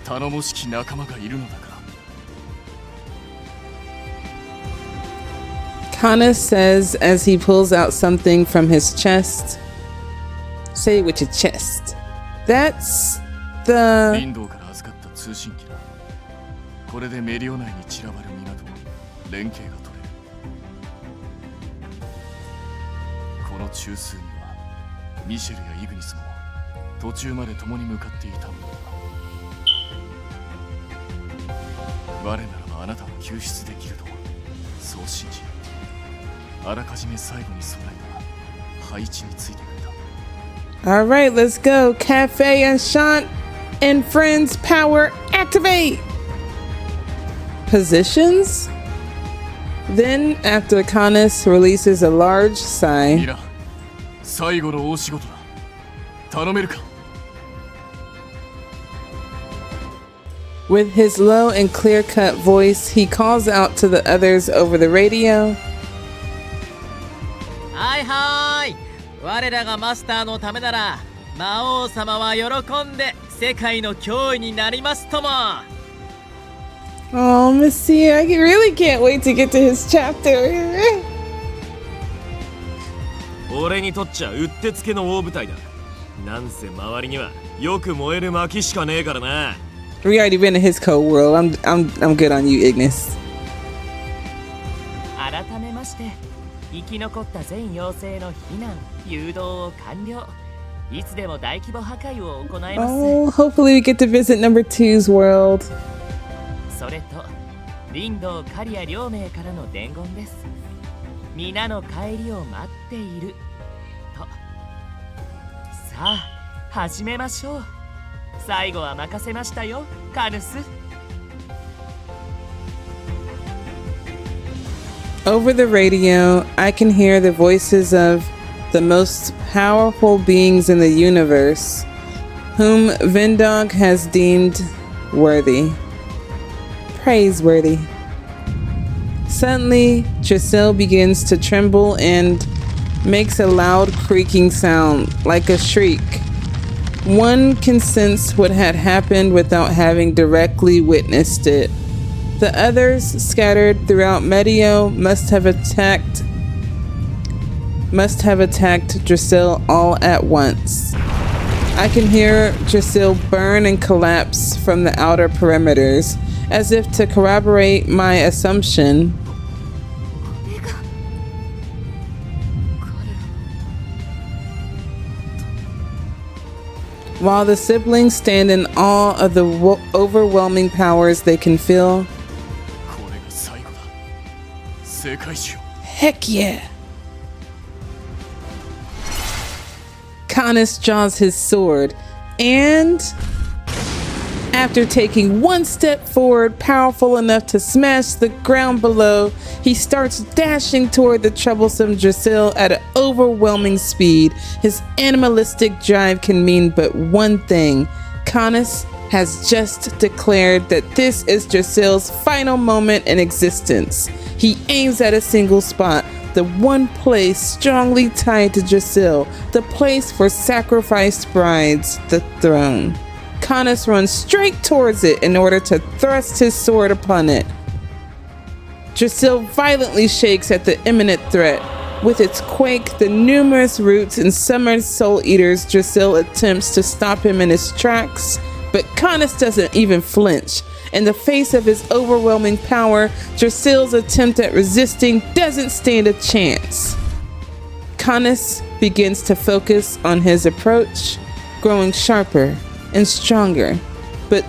頼もしき仲間がいるのだから。 Canus says as he pulls out something from his chest. Say it with your chest. That's ウ the ィンドウから預かった通信機だ。これでメリオ内に散らばる港も連携が取れる。この中枢にはミシェルやイグニスも途中まで共に向かっていたのだ。我ならばあなたを救出できるとそう信じ、あらかじめ最後に備えた配置についてくれた。 All right, let's go. Cafe and Shant and Friends power activate. Positions. Then, after Canus releases a large sigh, ミラ、最後の大仕事だ。頼めるか。 with his low and clear-cut voice, he calls out to the others over the radio. はいはーい、我らがマスターのためなら魔王様は喜んで世界の脅威になりますとも。 Oh, Monsieur, I really can't wait to get to his chapter. 俺にとっちゃうってつけの大舞台だ。なんせ周りにはよく燃える薪しかねえからな。 We already been in his cold world. I'm good on you, Ignis. 改めまして生き残った全妖精の避難誘導を完了。いつでも大規模破壊を行います。 Oh, hopefully we get to visit number 2's world. それと林道刈谷両名からの伝言です。皆の帰りを待っていると。さあ始めましょう。最後は任せましたよ、カヌス。 Over the radio, I can hear the voices of the most powerful beings in the universe, whom Vendog has deemed worthy. Praiseworthy. Suddenly, Giselle begins to tremble and makes a loud creaking sound, like a shriek. One can sense what had happened without having directly witnessed it. The others, scattered throughout Medio, must have attacked Giselle all at once. I can hear Giselle burn and collapse from the outer perimeters, as if to corroborate my assumption. While the siblings stand in awe of the overwhelming powers they can feel. これが最後だ。世界中。 Heck yeah! Canus draws his sword, and after taking one step forward, powerful enough to smash the ground below, he starts dashing toward the troublesome Giselle at an overwhelming speed. His animalistic drive can mean but one thing. Canus has just declared that this is Giselle's final moment in existence. He aims at a single spot, the one place strongly tied to Giselle, the place for sacrificed brides, the throne. Canus runs straight towards it in order to thrust his sword upon it. Giselle violently shakes at the imminent threat. With its quake, the numerous roots and summer soul eaters, Giselle attempts to stop him in his tracks, but Canus doesn't even flinch. In the face of his overwhelming power, Giselle's attempt at resisting doesn't stand a chance. Canus begins to focus on his approach, growing sharper and stronger, but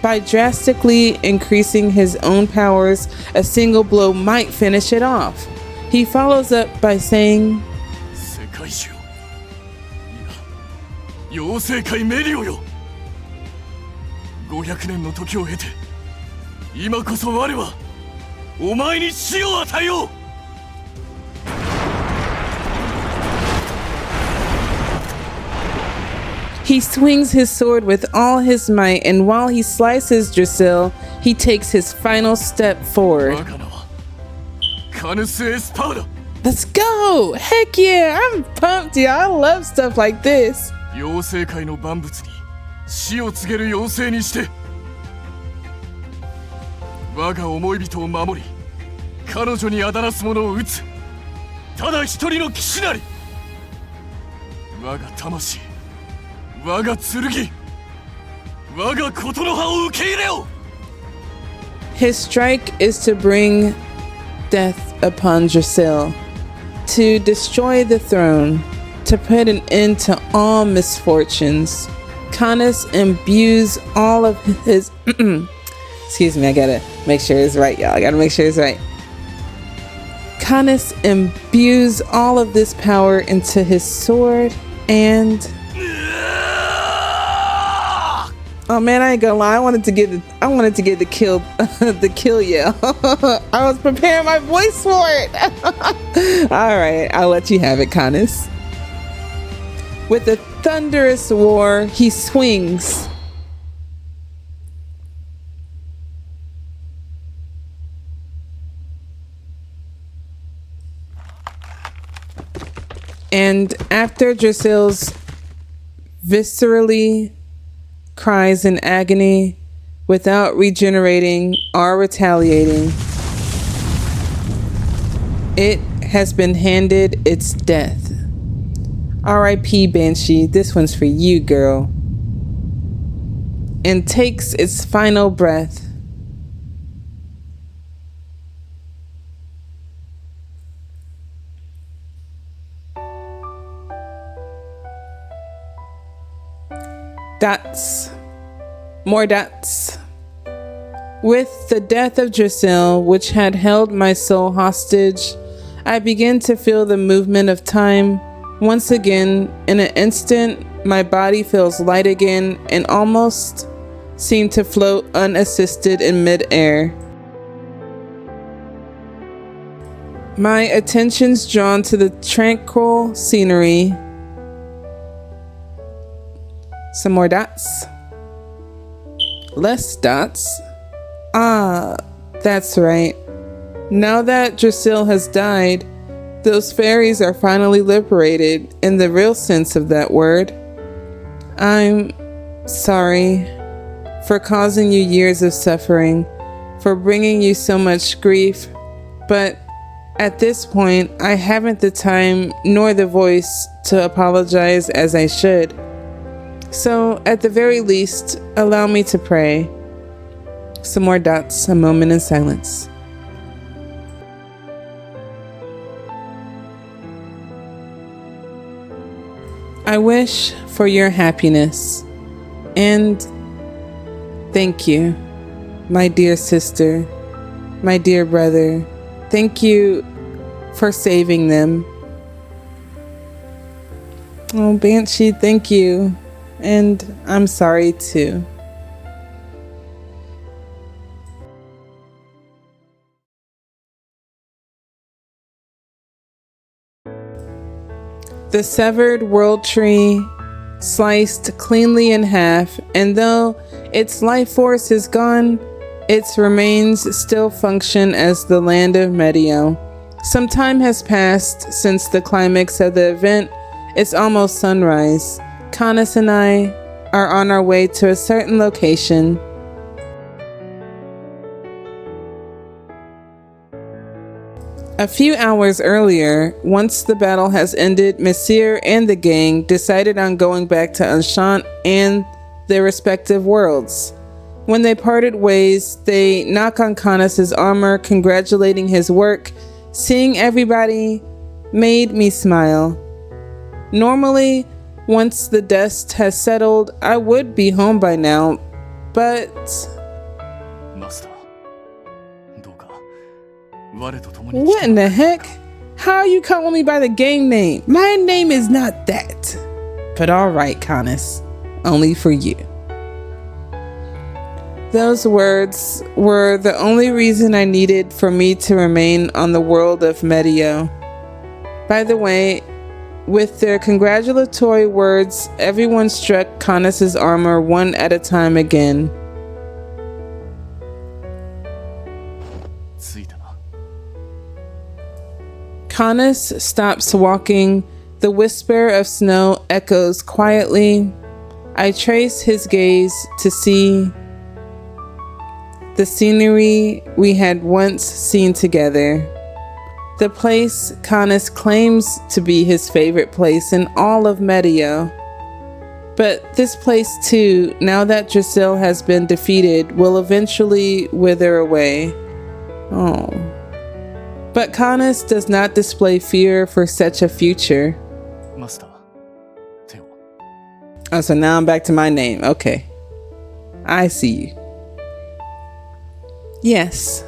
by drastically increasing his own powers, a single blow might finish it off. He follows up by saying, 世界中。いや、妖精界メリオよ。500年の時を経て、今こそ我はお前に死を与えよう。 He swings his sword with all his might, and while he slices Giselle, he takes his final step forward. 我が名はカヌス・エスパーダ。 Let's go! Heck yeah! I'm pumped, y'all. I love stuff like this. 妖精界の万物に死を告げる妖精にして、我が思い人を守り、彼女にあだなす者を撃つ。ただ一人の騎士なり。我が魂、我が剣、我がことの葉を受け入れよ。 His strike is to bring death upon Giselle, to destroy the throne, to put an end to all misfortunes. Canus imbues all of his excuse me, I gotta make sure it's right, y'all. I gotta make sure it's right. Canus imbues all of this power into his sword and... Oh man, I ain't gonna lie. I wanted to get the kill the kill yell. I was preparing my voice for it. All right, I'll let you have it, Canus. With a thunderous roar, he swings. And after Drasil's viscerally cries in agony without regenerating or retaliating, it has been handed its death. R.I.P. Banshee, this one's for you, girl. And takes its final breath. Dots. More dots. With the death of Drasil, which had held my soul hostage, I began to feel the movement of time. Once again, in an instant, my body feels light again and almost seemed to float unassisted in midair. My attention's drawn to the tranquil scenery. Some more dots. Less dots. Ah, that's right. Now that Drasil has died, those fairies are finally liberated in the real sense of that word. I'm sorry for causing you years of suffering, for bringing you so much grief, but at this point, I haven't the time nor the voice to apologize as I should. So, at the very least, allow me to pray. Some more dots, a moment in silence. I wish for your happiness, and thank you, my dear sister, my dear brother. Thank you for saving them. Oh, Banshee, thank you. And I'm sorry too. The severed world tree sliced cleanly in half, and though its life force is gone, its remains still function as the land of Medio. Some time has passed since the climax of the event. It's almost sunrise. Canus and I are on our way to a certain location. A few hours earlier, once the battle has ended, Messire and the gang decided on going back to Enchant and their respective worlds. When they parted ways, they knock on Canus's armor, congratulating his work. Seeing everybody made me smile. Normally, once the dust has settled, I would be home by now, but... What in the heck? How are you calling me by the game name? My name is not that. But alright, Canus. Only for you. Those words were the only reason I needed for me to remain on the world of Medio. By the way, with their congratulatory words, everyone struck Canus's armor one at a time again. Canus stops walking. The whisper of snow echoes quietly. I trace his gaze to see the scenery we had once seen together. The place Canus claims to be his favorite place in all of Medio. But this place too, now that Drasil has been defeated, will eventually wither away. Oh. But Canus does not display fear for such a future. Oh, so now I'm back to my name. Okay. I see you. Yes.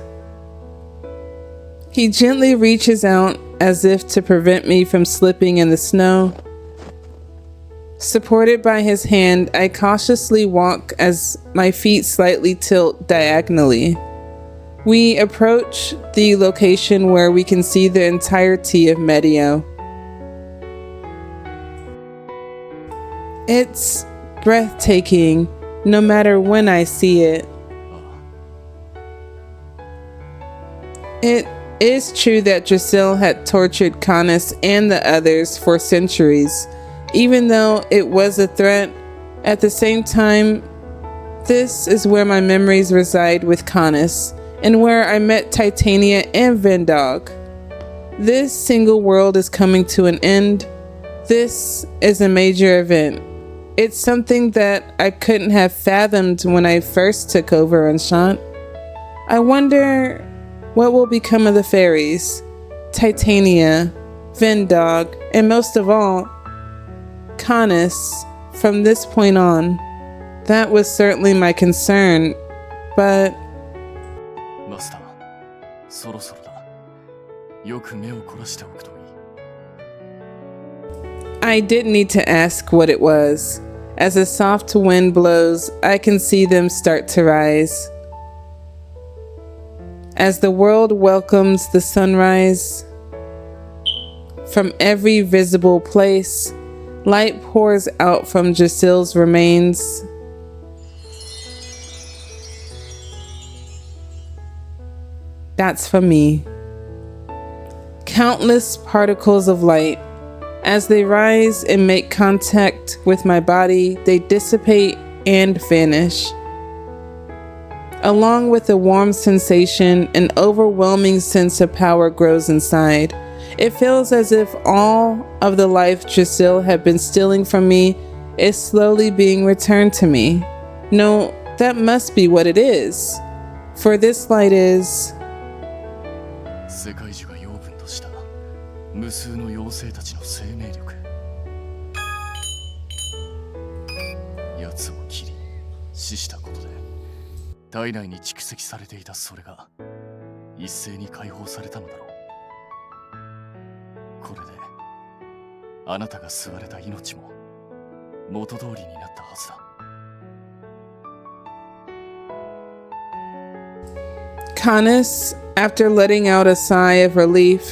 He gently reaches out as if to prevent me from slipping in the snow. Supported by his hand, I cautiously walk as my feet slightly tilt diagonally. We approach the location where we can see the entirety of YEOW. It's breathtaking, no matter when I see it. It is true that Drasil had tortured Canus and the others for centuries. Even though it was a threat, at the same time, this is where my memories reside with Canus, and where I met Titania and Vendog. This single world is coming to an end. This is a major event. It's something that I couldn't have fathomed when I first took over Enchant. I wonder what will become of the fairies, Titania, Vendog, and most of all, Canus from this point on. That was certainly my concern, but マスター、そろそろだ。よく目を凝らしておくといい。 I didn't need to ask what it was. As a soft wind blows, I can see them start to rise. As the world welcomes the sunrise, from every visible place, light pours out from Drasil's remains. That's for me. Countless particles of light. As they rise and make contact with my body, they dissipate and vanish. Along with a warm sensation, an overwhelming sense of power grows inside. It feels as if all of the life Drasil had been stealing from me is slowly being returned to me. No, that must be what it is. For this light is... 世界樹が養分とした無数の妖精たちの生命力。奴を切り死したことで体内に蓄積されていたそれが一斉に解放されたのだろう。これであなたが吸われた命も元通りになったはずだ。Canus, after letting out a sigh of relief,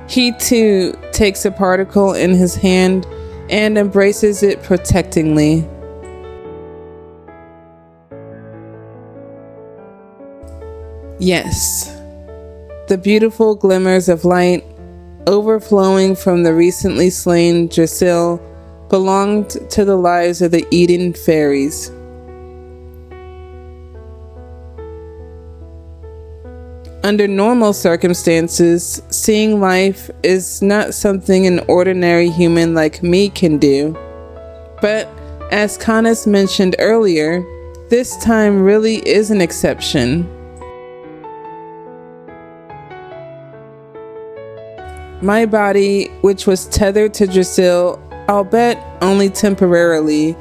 he too takes a particle in his hand and embraces it protectingly. Yes, the beautiful glimmers of light overflowing from the recently slain Drasil belonged to the lives of the Eden fairies. Under normal circumstances, seeing life is not something an ordinary human like me can do. But as Canus mentioned earlier, this time really is an exception. My body, which was tethered to Drasil, I'll bet only temporarily,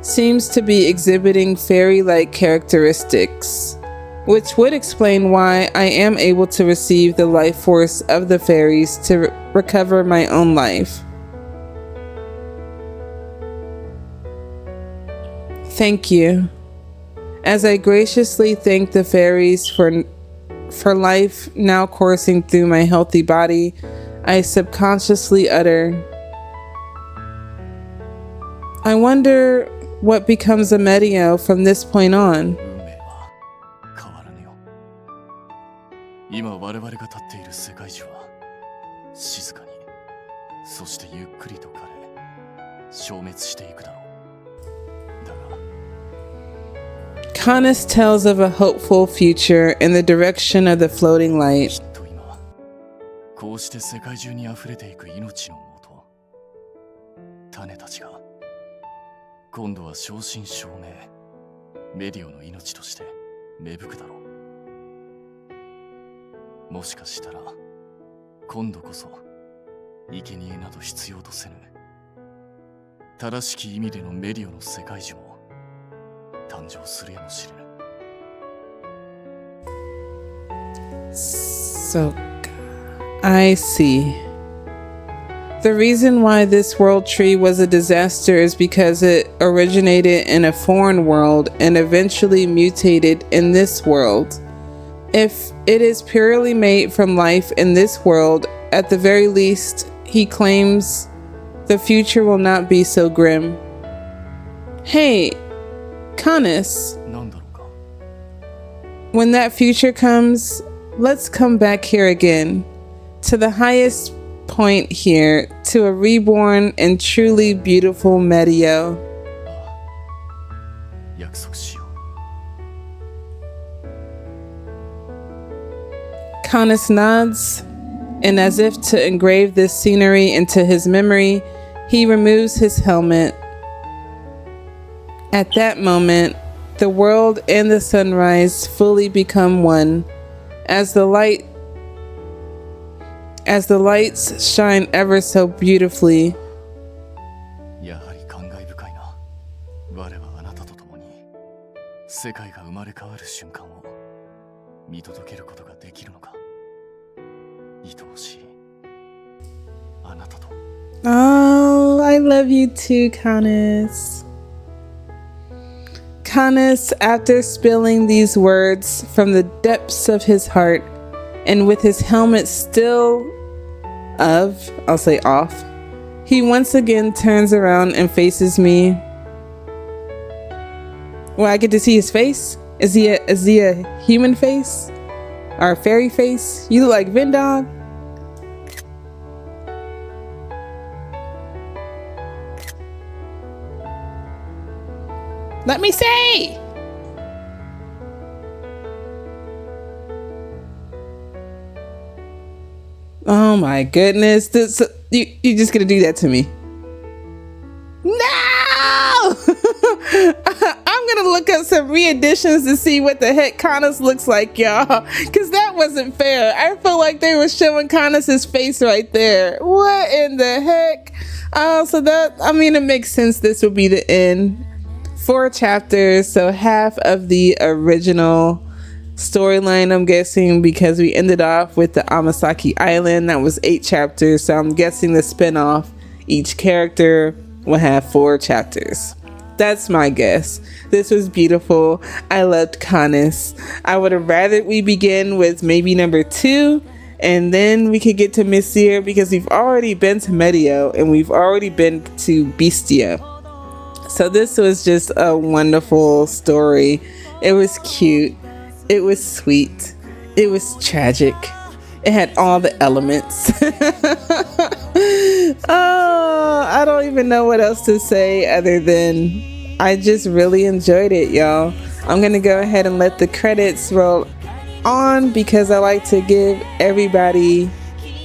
seems to be exhibiting fairy-like characteristics, which would explain why I am able to receive the life force of the fairies to recover my own life. Thank you. As I graciously thank the fairies for life now coursing through my healthy body, I subconsciously utter, I wonder what becomes of YEOW from this point on. 運命は変わらぬよ。今我々が立っている世界中は静かに、そしてゆっくりと枯れ、消滅していくだろう。だが Canus tells of a hopeful future in the direction of the floating light. きっと今こうして世界中に溢れていく命の元、種たちが今度は正真正銘YEOWの命として芽吹くだろう。もしかしたら今度こそ生贄など必要とせぬ正しき意味でのYEOWの世界樹も誕生するやもしれぬ。So I see. The reason why this world tree was a disaster is because it originated in a foreign world and eventually mutated in this world. If it is purely made from life in this world, at the very least, he claims the future will not be so grim. Hey, Canus, なんだろうか。 when that future comes, let's come back here again, to the highest point here, to a reborn and truly beautiful Medio. 約束しよう。 Canus nods, and as if to engrave this scenery into his memory, he removes his helmet. At that moment, the world and the sunrise fully become one, as the lights shine ever so beautifully. やはり感慨深いな。我はあなたと共に世界が生まれ変わる瞬間を見届けることができるのか。愛おしいあなたと。 Oh, I love you too, Canus. Canus, after spilling these words from the depths of his heart, and with his helmet still off, he once again turns around and faces me. Well, I get to see his face. Is he a human face? Or a fairy face? You look like Vendog. Let me see. Oh my goodness. You just gonna do that to me? No! I'm gonna look up some re-editions to see what the heck Canus looks like, y'all. Cause that wasn't fair. I feel like they were showing Canus's face right there. What in the heck? So that, I mean, it makes sense this would be the end. 4 chapters, so half of the original storyline, I'm guessing, because we ended off with the Amasaki Island. That was 8 chapters, so I'm guessing the spin-off, each character will have 4 chapters. That's my guess. This was beautiful. I loved Canus. I would have rather we begin with maybe number 2, and then we could get to Messier, because we've already been to Medio and we've already been to Bestia. So this was just a wonderful story. It was cute. It was sweet. It was tragic. It had all the elements. Oh, I don't even know what else to say other than I just really enjoyed it, y'all. I'm going to go ahead and let the credits roll on because I like to give everybody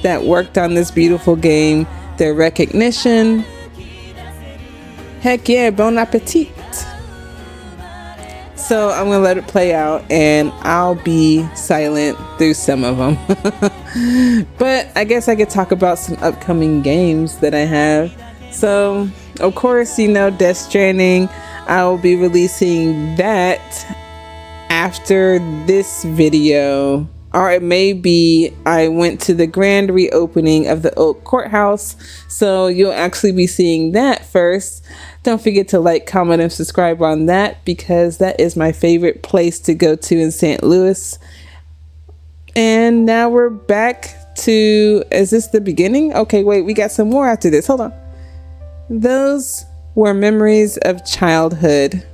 that worked on this beautiful game their recognition. Heck yeah, bon appetit. So I'm gonna let it play out and I'll be silent through some of them. But I guess I could talk about some upcoming games that I have. So of course, you know, Death Stranding, I will be releasing that after this video. Or it may be I went to the grand reopening of the Oak Courthouse, so you'll actually be seeing that first. Don't forget to like, comment, and subscribe on that because that is my favorite place to go to in St. Louis. And now we're back to, is this the beginning? Okay, wait, we got some more after this. Hold on. Those were memories of childhood.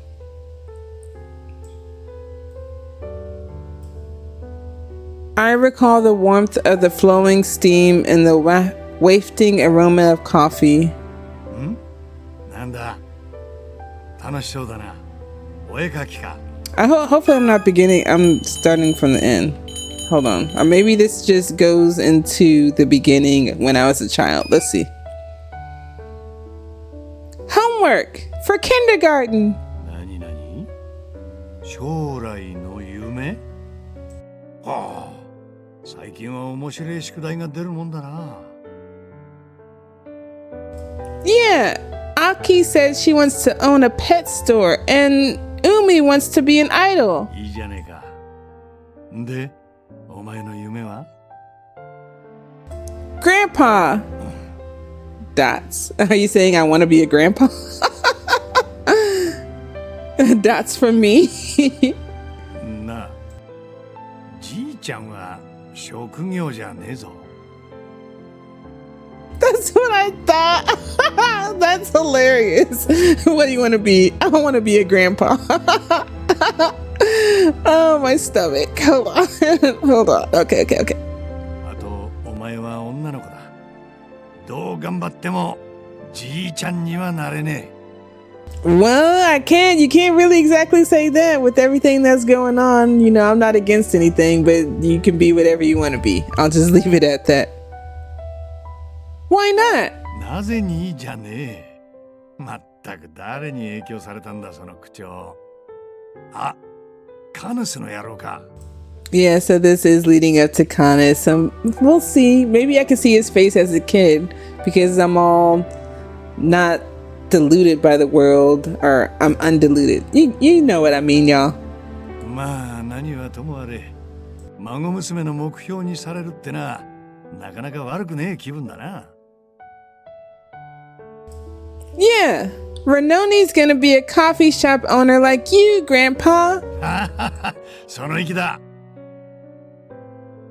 I recall the warmth of the flowing steam and the wafting aroma of coffee. Hopefully I'm not beginning, I'm starting from the end. Hold on. Or maybe this just goes into the beginning when I was a child. Let's see. Homework for kindergarten. 将来の夢？はあ、最近は面白い宿題が出るもんだな。Yeah, Aki said she wants to own a pet store and Umi wants to be an idol. いいじゃねえか。で、お前の夢は？ grandpa. Dots. Are you saying I want to be a grandpa? Dots from me. なあ、じいちゃんは職業じゃねえぞ。 That's what I thought. That's hilarious. What do you want to be? I want to be a grandpa. Oh, my stomach. Hold on. Hold on. Okay. あと、お前は女の子だ。どう頑張ってもじいちゃんにはなれねえ。 Well, I can't. You can't really exactly say that with everything that's going on. You know, I'm not against anything, but you can be whatever you want to be. I'll just leave it at that. Why not? なぜにいいじゃねえ。まったく誰に影響されたんだその口調。あ、カヌスの野郎か。 Yeah, so this is leading up to Canus. We'll see. Maybe I can see his face as a kid because I'm all not diluted by the world, or I'm undiluted. You know what I mean, y'all. まあ何はともあれ、孫娘の目標にされるってな、なかなか悪くねえ気分だな。 Yeah, Renoni's gonna be a coffee shop owner like you, Grandpa. その意気だ。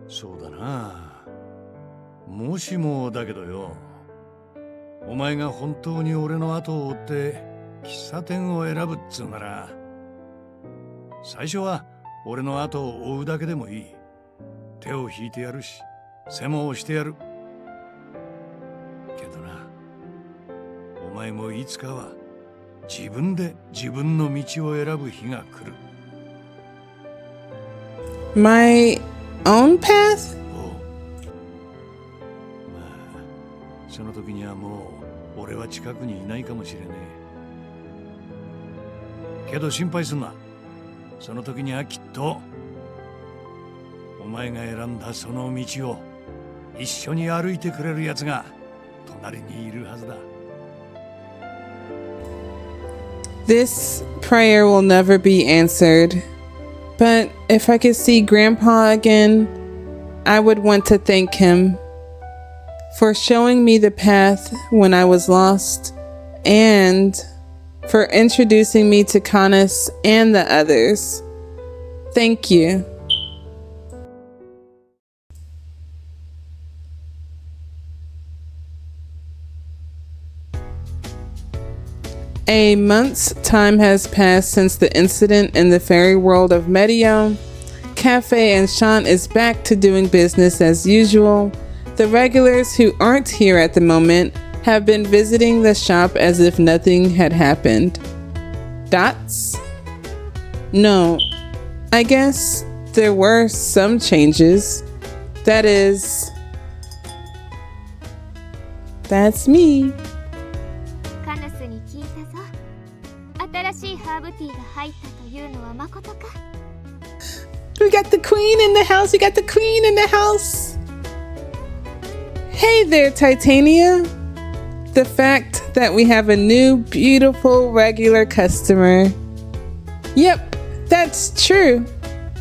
そうだな。もしもだけどよ、お前が本当に俺の後を追って喫茶店を選ぶっつうなら、最初は俺の後を追うだけでもいい。手を引いてやるし、世話をしてやる。けどな、お前もいつかは自分で自分の道を選ぶ日が来る。 My own path? おう。まあ、その時にはもう俺は近くにいないかもしれねえ。けど心配すんな。その時にはきっとお前が選んだその道を一緒に歩いてくれるやつが隣にいるはずだ。 This prayer will never be answered. But if I could see Grandpa again, I would want to thank him for showing me the path when I was lost and for introducing me to Canus and the others. Thank you. A month's time has passed since the incident in the fairy world of YEOW. Cafe and Sean is back to doing business as usual. The regulars who aren't here at the moment have been visiting the shop as if nothing had happened. Dots? No, I guess there were some changes. That is, that's me. カヌスに聞いたぞ。新しいハーブティーが入ったというのはまことか？ We got the queen in the house. We got the queen in the house. Hey there, Titania. The fact that we have a new, beautiful, regular customer. Yep, that's true.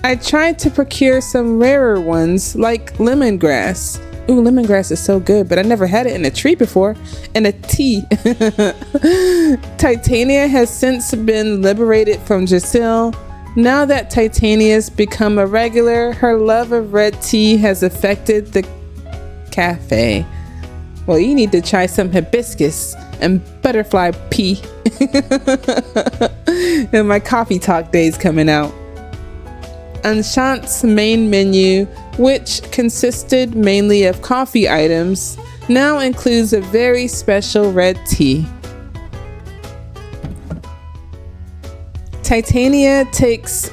I tried to procure some rarer ones, like lemongrass. Ooh, lemongrass is so good, but I never had it in a tree before. In a tea. Titania has since been liberated from Giselle. Now that Titania's become a regular, her love of red tea has affected the cafe. Well, you need to try some hibiscus and butterfly pea. And my coffee talk days coming out. Enchant's main menu, which consisted mainly of coffee items, now includes a very special red tea. Titania takes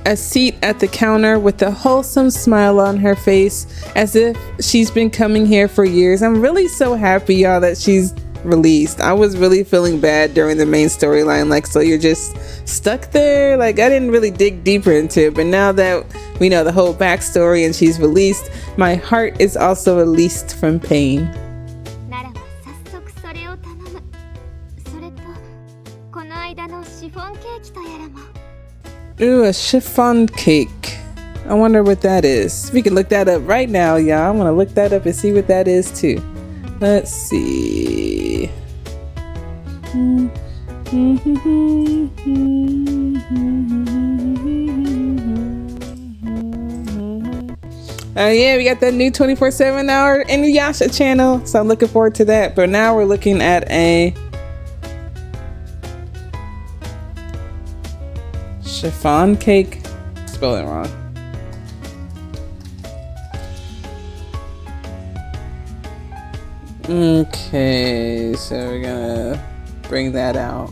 a seat at the counter with a wholesome smile on her face as if she's been coming here for years. I'm really so happy, y'all, that she's released. I was really feeling bad during the main storyline, like, so you're just stuck there? Like, I didn't really dig deeper into it, but now that we know the whole backstory and she's released, my heart is also released from pain. ならば早速それを頼む。それとこの間のシフォンケーキとやらも。 Ooh, a chiffon cake. I wonder what that is. We can look that up right now, y'all. I want to look that up and see what that is too. Let's see. Oh yeah, we got that new 24/7 hour Inuyasha channel, so I'm looking forward to that. But now we're looking at a chiffon cake. Spell it wrong. Okay, so we're gonna bring that out.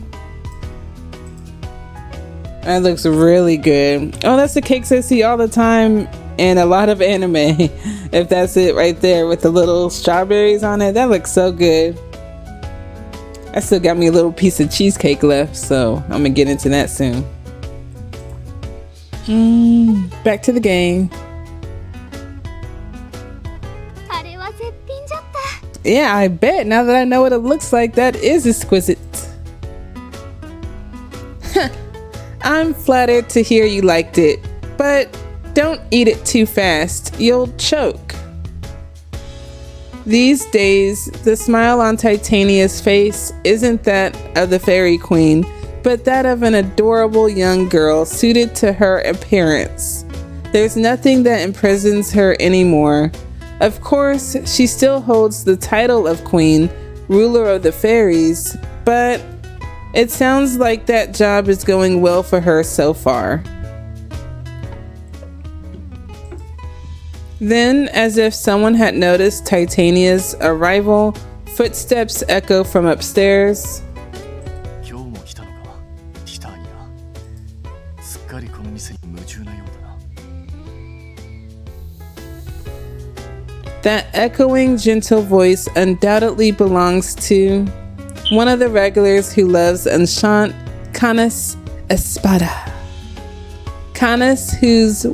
That looks really good. Oh, that's the cakes I see all the time in a lot of anime. If that's it right there with the little strawberries on it, that looks so good. I still got me a little piece of cheesecake left, so I'm gonna get into that soon. Back to the game. あれは絶品じゃった。 Yeah, I bet. Now that I know what it looks like, that is exquisite. I'm flattered to hear you liked it, but don't eat it too fast. You'll choke. These days, the smile on Titania's face isn't that of the fairy queen, but that of an adorable young girl suited to her appearance. There's nothing that imprisons her anymore. Of course, she still holds the title of queen, ruler of the fairies, but it sounds like that job is going well for her so far. Then, as if someone had noticed Titania's arrival, footsteps echo from upstairs. 今日も来たのか、ティターニア。すっかりこの店に夢中なようだな。 That echoing, gentle voice undoubtedly belongs to one of the regulars who loves Enchant, Canus Espada. Canus, who's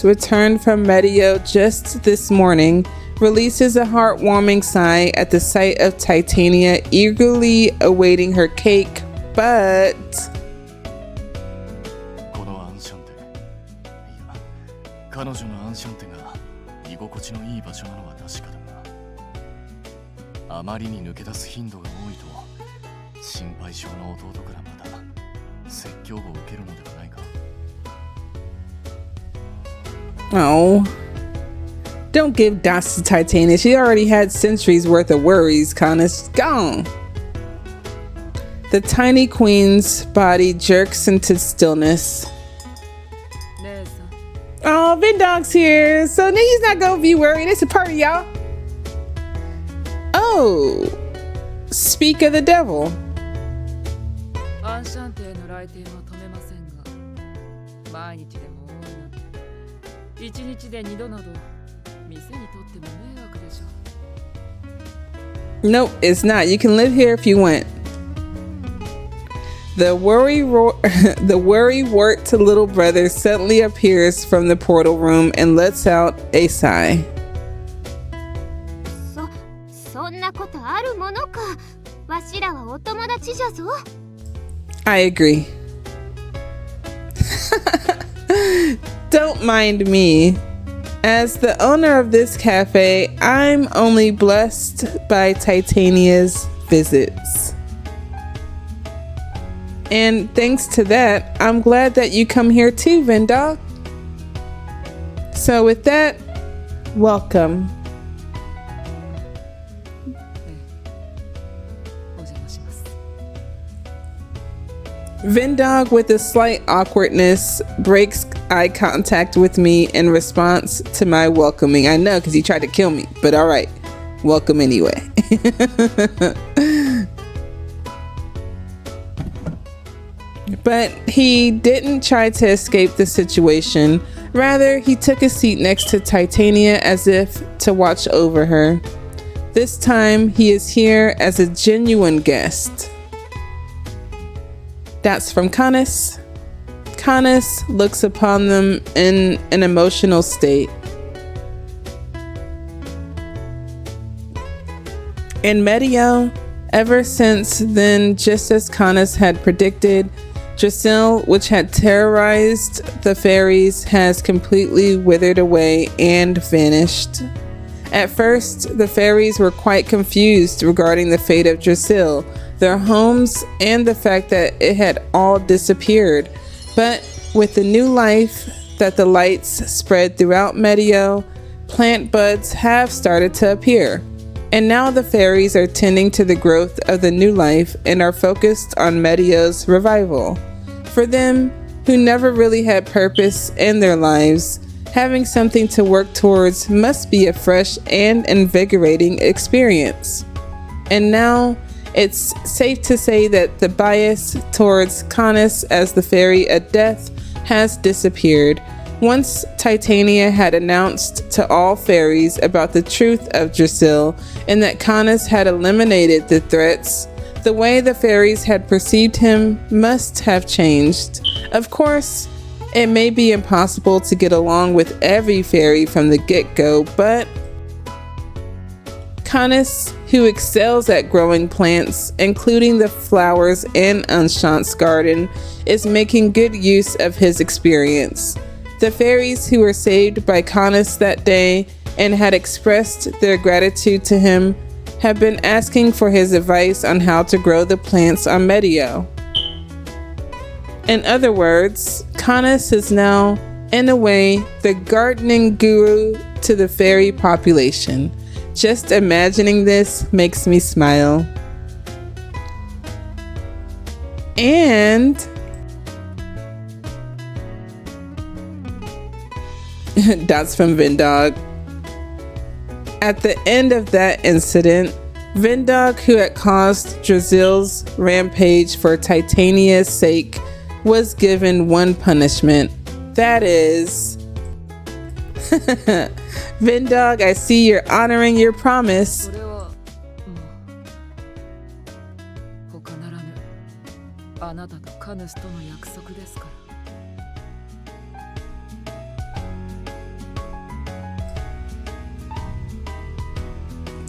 returned from Medio just this morning, releases a heartwarming sigh at the sight of Titania eagerly awaiting her cake, but このアンシャンテ、いや、彼女のアンシャンテが居心地のいい場所なのは確かだが、あまりに抜け出す頻度が多いと心配性の弟からまた説教を受けるのではないか。 oh, don't give dots to Titania. She already had centuries worth of worries, Canus. Gone. The tiny queen's body jerks into stillness. 姉さん、 Oh, Vindog's here, so he's not gonna be worried. It's a party, y'all. Oh, speak of the devil. アンシャンテへの来店は止めませんが、毎日でも多いのに、一日で2度など店にとっても迷惑でしょ。 Nope, it's not. You can live here if you want. The worrywart little brother suddenly appears from the portal room and lets out a sigh. そんなことあるものか。わしらはお友達じゃぞ。 I agree. Don't mind me. As the owner of this cafe, I'm only blessed by Titania's visits. And thanks to that, I'm glad that you come here too, Vindog. So with that, welcome. お邪魔します。 Vindog, with a slight awkwardness, breaks eye contact with me in response to my welcoming. I know, because he tried to kill me, but all right. Welcome anyway. But he didn't try to escape the situation. Rather, he took a seat next to Titania as if to watch over her. This time, he is here as a genuine guest. That's from Canus. Canus looks upon them in an emotional state. In Medio, ever since then, just as Canus had predicted, Drasil, which had terrorized the fairies, has completely withered away and vanished. At first, the fairies were quite confused regarding the fate of Drasil, their homes, and the fact that it had all disappeared. But with the new life that the lights spread throughout Medio, plant buds have started to appear. And now the fairies are tending to the growth of the new life and are focused on Medio's revival. For them, who never really had purpose in their lives, having something to work towards must be a fresh and invigorating experience. And now, it's safe to say that the bias towards Canus as the fairy of death has disappeared. Once Titania had announced to all fairies about the truth of Drasil and that Canus had eliminated the threats, the way the fairies had perceived him must have changed. Of course, it may be impossible to get along with every fairy from the get-go, but Canus, who excels at growing plants, including the flowers in Enchant's garden, is making good use of his experience. The fairies who were saved by Canus that day and had expressed their gratitude to him have been asking for his advice on how to grow the plants on Medio. In other words, Canus is now, in a way, the gardening guru to the fairy population. Just imagining this makes me smile. And that's from Vindog. At the end of that incident, Vindog, who had caused Drasil's rampage for Titania's sake, was given one punishment. That is... Vindog, I see you're honoring your promise. それは他ならぬあなたとカヌスとの約束ですから。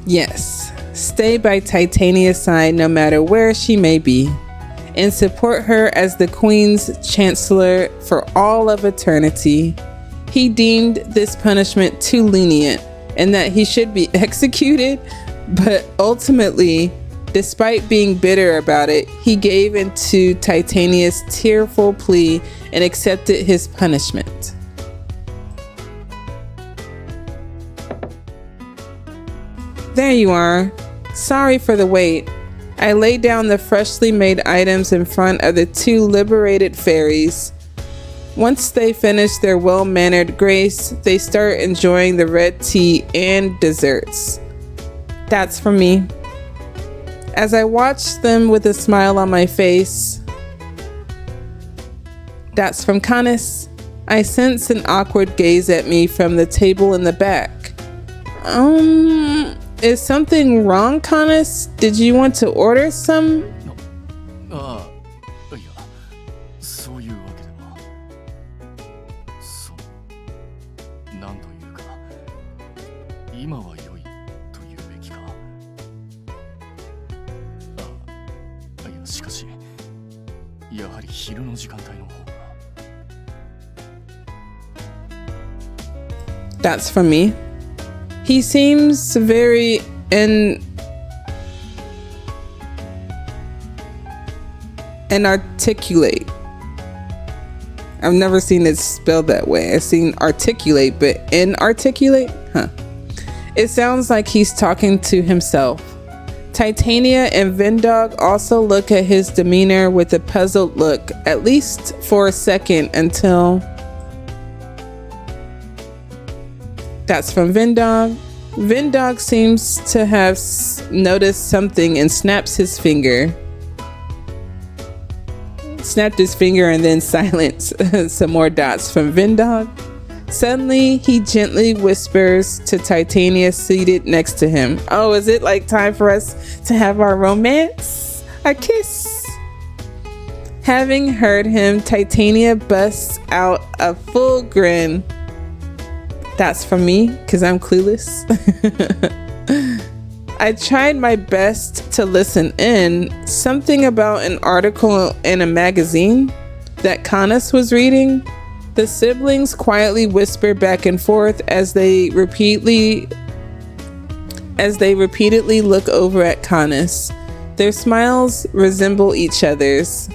Yes, stay by Titania's side no matter where she may be, and support her as the Queen's Chancellor for all of eternity. He deemed this punishment too lenient and that he should be executed, but ultimately, despite being bitter about it, he gave into Titania's tearful plea and accepted his punishment. There you are. Sorry for the wait. I laid down the freshly made items in front of the two liberated fairies. Once they finish their well-mannered grace, they start enjoying the red tea and desserts. That's for me. As I watch them with a smile on my face, that's from Canus. I sense an awkward gaze at me from the table in the back. Is something wrong, Canus? Did you want to order some? ああ、いや、そういうわけでは。なんというか、今は良いというべきか。いや、しかし、やはり昼の時間帯の方が。 That's from me. He seems very inarticulate. I've never seen it spelled that way. I've seen articulate, but inarticulate? Huh. It sounds like he's talking to himself. Titania and Vindog also look at his demeanor with a puzzled look, at least for a second, until... That's from Vindog. Vindog seems to have noticed something and snaps his finger. Snapped his finger and then silence. Some more dots from Vindog. Suddenly, he gently whispers to Titania seated next to him. Oh, is it like time for us to have our romance? A kiss? Having heard him, Titania busts out a full grin. That's from me, because I'm clueless. I tried my best to listen in. Something about an article in a magazine. that Canus was reading. The siblings quietly whisper back and forth as they repeatedly look over at Canus. Their smiles resemble each other's.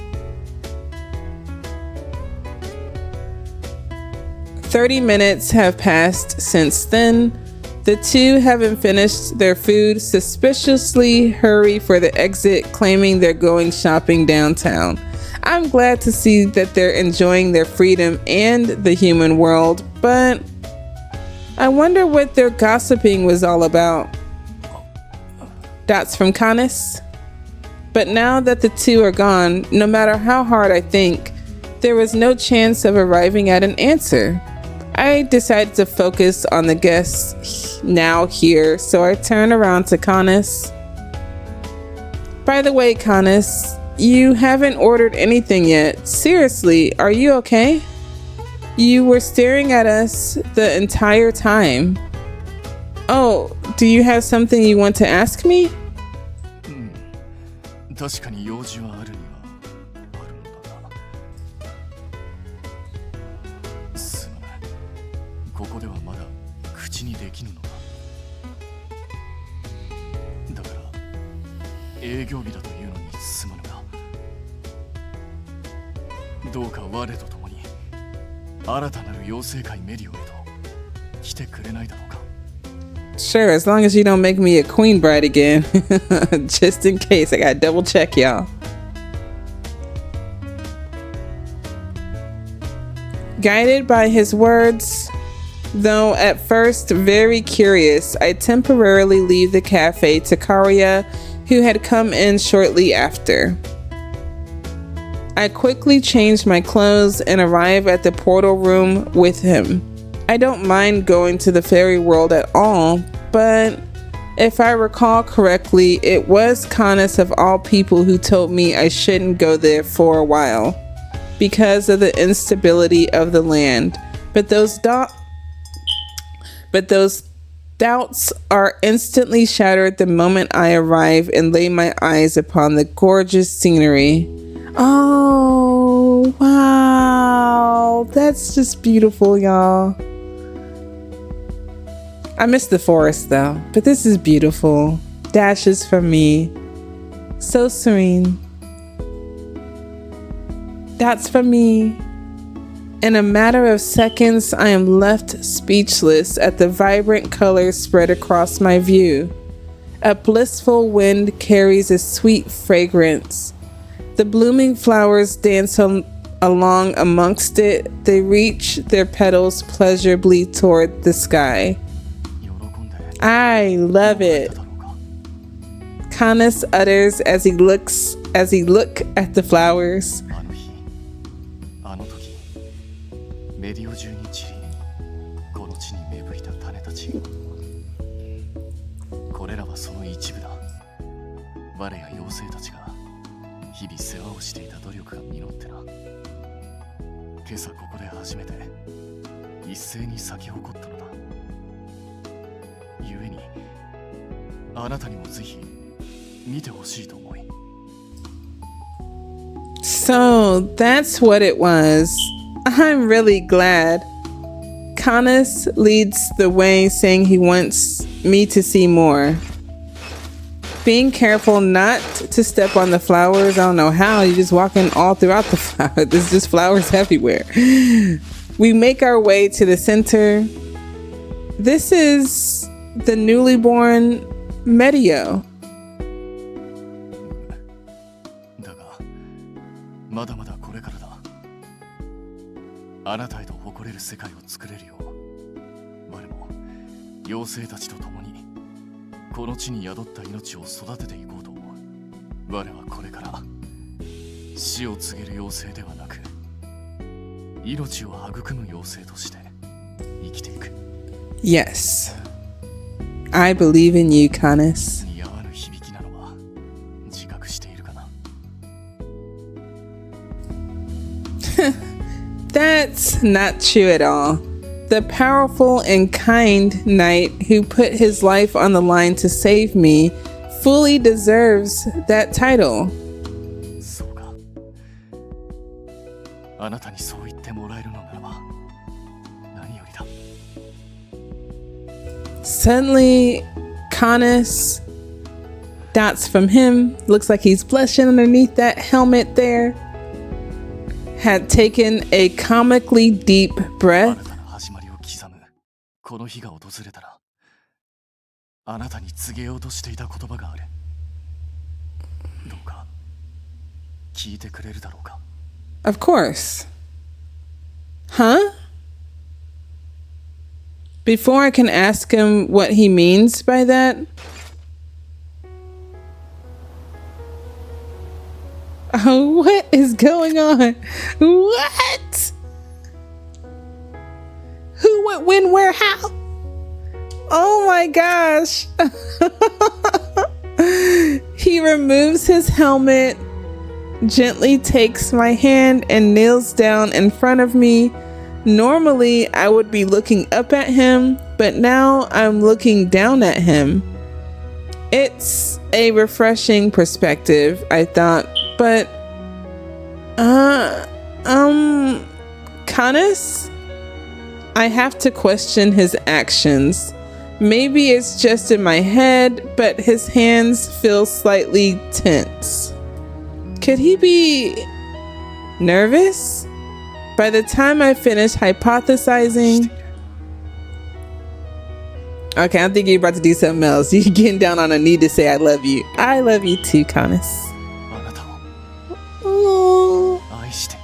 30 minutes have passed since then. The two, having finished their food, suspiciously hurry for the exit, claiming they're going shopping downtown. I'm glad to see that they're enjoying their freedom and the human world, but I wonder what their gossiping was all about. That's from Canus. But now that the two are gone, no matter how hard I think, there was no chance of arriving at an answer. I decided to focus on the guests now here, so I turn around to Canus. By the way, Canus, you haven't ordered anything yet. Seriously, are you okay? You were staring at us the entire time. Oh, do you have something you want to ask me? 確かに用事はあるにはあるんだな。すまない。ここではまだ口にできぬのだ。だから営業日だというのにすまぬが、どうか我と共に新たなる妖精会メディオへと来てくれないだろうか。Sure, as long as you don't make me a queen bride again. Just in case, I gotta double check, y'all. Guided by his words, though at first very curious, I temporarily leave the cafe to Karia, who had come in shortly after. I quickly change my clothes and arrive at the portal room with him. I don't mind going to the fairy world at all, but if I recall correctly, it was Canus of all people who told me I shouldn't go there for a while because of the instability of the land. But those doubts are instantly shattered the moment I arrive and lay my eyes upon the gorgeous scenery. Oh, wow. That's just beautiful, y'all. I miss the forest though, but this is beautiful. Dashes from me. So serene. That's from me. In a matter of seconds, I am left speechless at the vibrant colors spread across my view. A blissful wind carries a sweet fragrance. The blooming flowers dance along amongst it. They reach their petals pleasurably toward the sky. I love it. Canus utters as he look at the flowers. あの時、メディオ中に散り、この地に芽吹いた種たち。これらはその一部だ。我や妖精たちが日々世話をしていた努力が実ってな。今朝ここで初めて一斉に咲き誇ったのだ。故にあなたにもぜひ見てほしいと思い。So that's what it was. I'm really glad. Canus leads the way, saying he wants me to see more. Being careful not to step on the flowers. I don't know how. You're just walking all throughout the flower. There's just flowers everywhere. We make our way to the center. This is the newly born YEOW. だが、まだまだこれからだ。あなたへと誇れる世界を作れるよう、我も妖精たちと共にこの地に宿った命を育てていこうと思う。我はこれから死を告げる妖精ではなく、命を育む妖精として生きていく。Yes. I believe in you, Canus. 似合わぬ響きなのは自覚しているかな。That's not true at all. The powerful and kind knight who put his life on the line to save me fully deserves that title. そうか。あなたにそう言ってもらえるのならば何よりだ。 Suddenly, Canus, dots from him, looks like he's blushing underneath that helmet there, had taken a comically deep 新 breath. たな始まりを刻むこの日が訪れたら、あなたに告げようとしていた言葉がある。どうか聞いてくれるだろうか。 Of course. Huh? Before I can ask him what he means by that, oh, what is going on? What? Who, what, when, where, how? Oh my gosh. He removes his helmet, gently takes my hand and kneels down in front of me. Normally, I would be looking up at him, but now I'm looking down at him. It's a refreshing perspective, I thought, but Canus? I have to question his actions. Maybe it's just in my head, but his hands feel slightly tense. Could he be nervous? By the time I finish hypothesizing, okay, I think you're about to do something else. You're getting down on a knee to say I love you. I love you too, Canus. あなたを Oh. 愛している。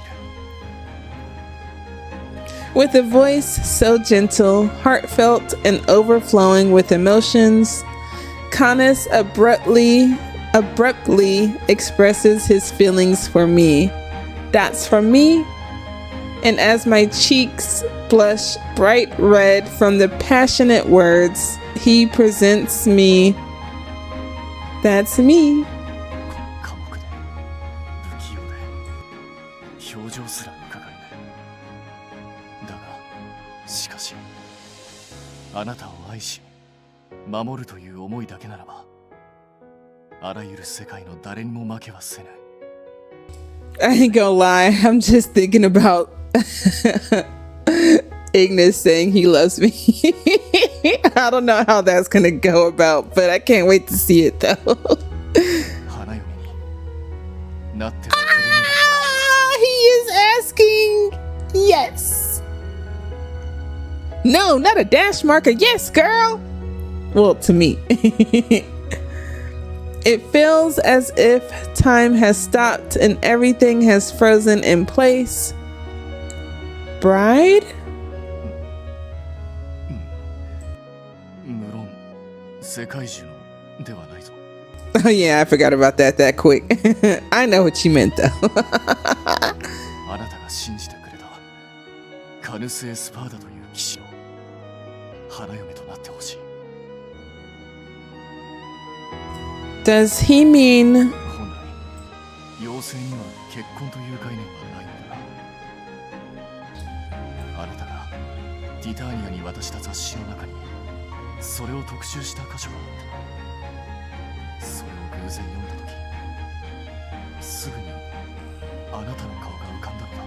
With a voice so gentle, heartfelt, and overflowing with emotions, Canus abruptly expresses his feelings for me. That's for me. And as my cheeks blush bright red from the passionate words, he presents me. That's me. 寡黙で不器用で表情すら伺えない。だがしかしあなたを愛し守るという思いだけならば、あらゆる世界の誰にも負けはせぬ。 I ain't gonna lie, I'm just thinking about Ignis saying he loves me. I don't know how that's gonna go about, but I can't wait to see it though. 花嫁になってはくれぬか。 He is asking yes. No, not a dash marker. Yes, girl. Well, to me. It feels as if time has stopped and everything has frozen in place. Bride? 無論世界中のではないぞ。 Oh yeah, I forgot about that quick. I know what you meant though. あなたが信じてくれたカヌス・エスパーダという騎士の花嫁となってほしい。 Does he mean 本来妖精には結婚という概念はないのだが、あなたがティターニアに渡した雑誌の中にそれを特集した箇所があった。それを偶然読んだ時、すぐにあなたの顔が浮かんだのだ。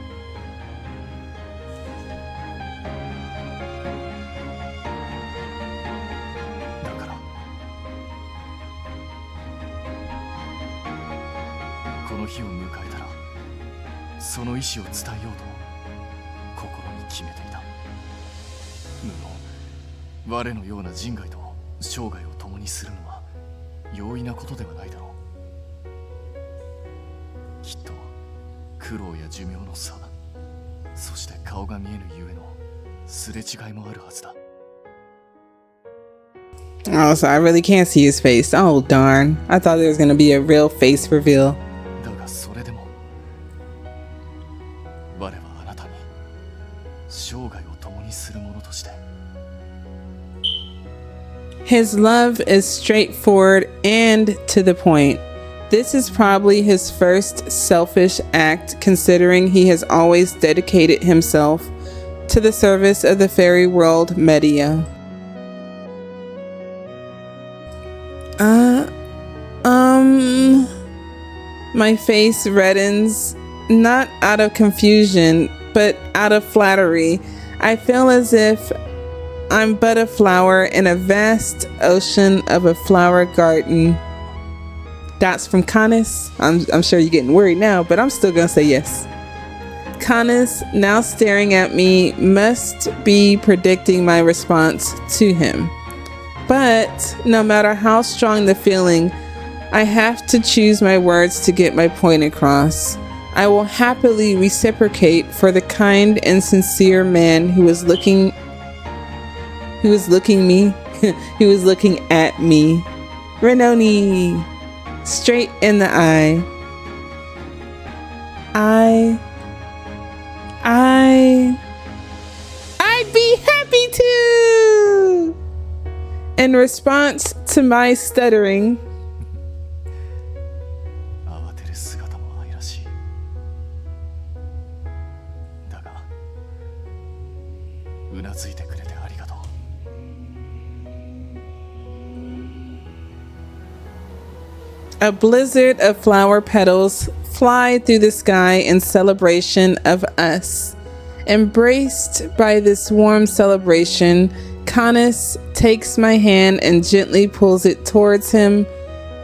だからこの日を迎えたらその意志を伝えようと心に決めていた。無論我のような人外と生涯を共にするのは容易なことではないだろう。きっと苦労や寿命の差、そして顔が見えぬゆえのすれ違いもあるはずだ。 Oh, so I really can't see his face. Oh, darn. I thought there was going to be a real face reveal. だがそれでも我はあなたに生涯を共にする者として His love is straightforward and to the point. This is probably his first selfish act, considering he has always dedicated himself to the service of the fairy world Media. My face reddens not out of confusion, but out of flattery. I feel as if I'm but a flower in a vast ocean of a flower garden. That's from Canus. I'm sure you're getting worried now, but I'm still gonna say yes. Canus, now staring at me, must be predicting my response to him. But no matter how strong the feeling, I have to choose my words to get my point across. I will happily reciprocate for the kind and sincere man who was looking at me, Renoni, straight in the eye. I'd be happy to. In response to my stuttering, 慌てる姿も愛らしい。だが、うなずいてくれてありがとう。A blizzard of flower petals fly through the sky in celebration of us. Embraced by this warm celebration, Canus takes my hand and gently pulls it towards him,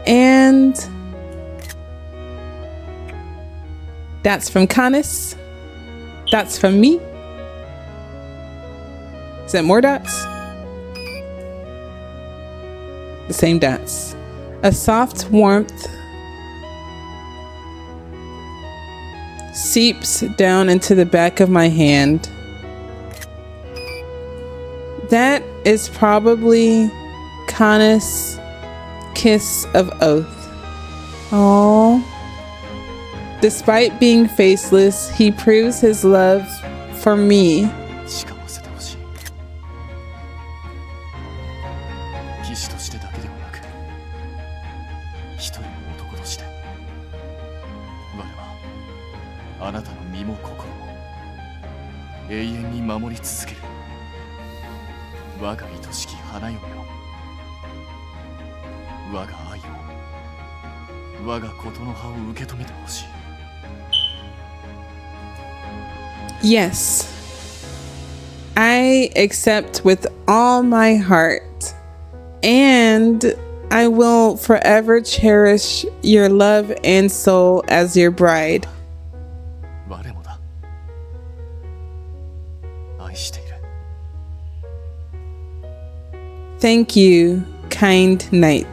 and that's from Canus. That's from me. Is that more dots? The same dots. A soft warmth seeps down into the back of my hand. That is probably Canus' kiss of oath. Aww. Despite being faceless, he proves his love for me. しかもせてほしい。騎士としてだけではなく、一人の男として。我はあなたの身も心も永遠に守り続ける。我が愛しき花嫁を、我が愛を、我がことの葉を受け止めてほしい。Yes, I accept with all my heart, and I will forever cherish your love and soul as your bride. 我もだ。愛している。Thank you, kind knight.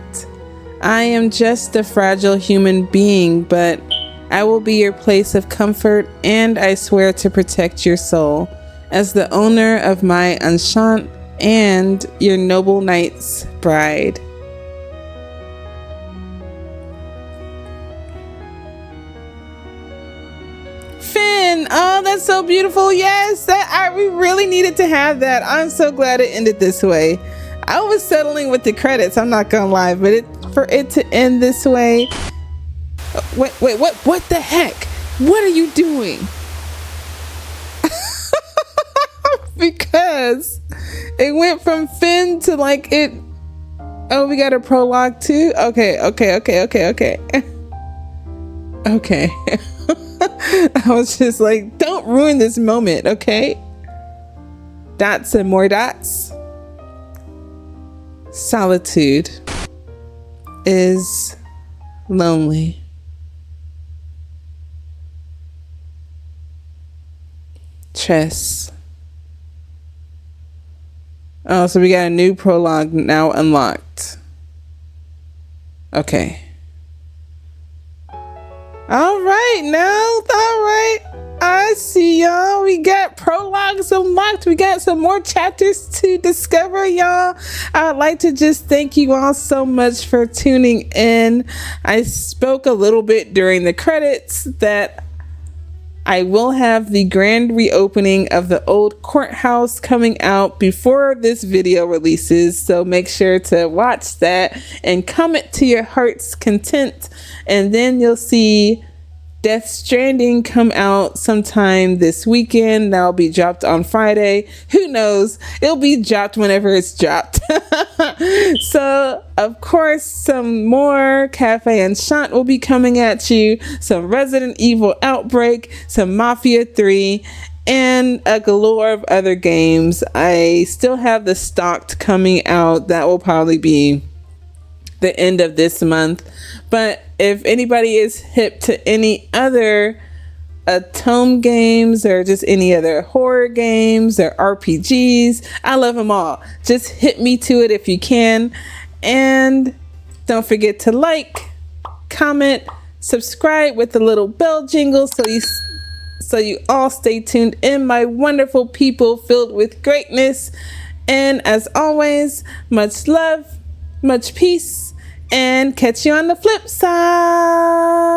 I am just a fragile human being, but I will be your place of comfort, and I swear to protect your soul as the owner of my enchant and your noble knight's bride. Finn, oh, that's so beautiful. Yes, we really needed to have that. I'm so glad it ended this way. I was settling with the credits, I'm not gonna lie, but for it to end this way. Wait, what the heck? What are you doing? Because it went from Finn to like it. Oh, we got a prologue too? Okay. Okay. I was just like, don't ruin this moment, okay? Dots and more dots. Solitude is lonely. Chess. Oh, so we got a new prologue now unlocked. Okay. All right. I see y'all. We got prologues unlocked. We got some more chapters to discover, y'all. I'd like to just thank you all so much for tuning in. I spoke a little bit during the credits that I will have the grand reopening of the old courthouse coming out before this video releases, so make sure to watch that and comment to your heart's content, and then you'll see Death Stranding come out sometime this weekend. That'll be dropped on Friday. Who knows? It'll be dropped whenever it's dropped. So, of course, some more Cafe Enchant will be coming at you. Some Resident Evil Outbreak, some Mafia 3, and a galore of other games. I still have the stocked coming out. That will probably be the end of this month. But if anybody is hip to any other Tome games or just any other horror games or RPGs, I love them all. Just hit me to it if you can. And don't forget to like, comment, subscribe with the little bell jingle so you all stay tuned in, my wonderful people filled with greatness. And as always, much love, much peace, and catch you on the flip side.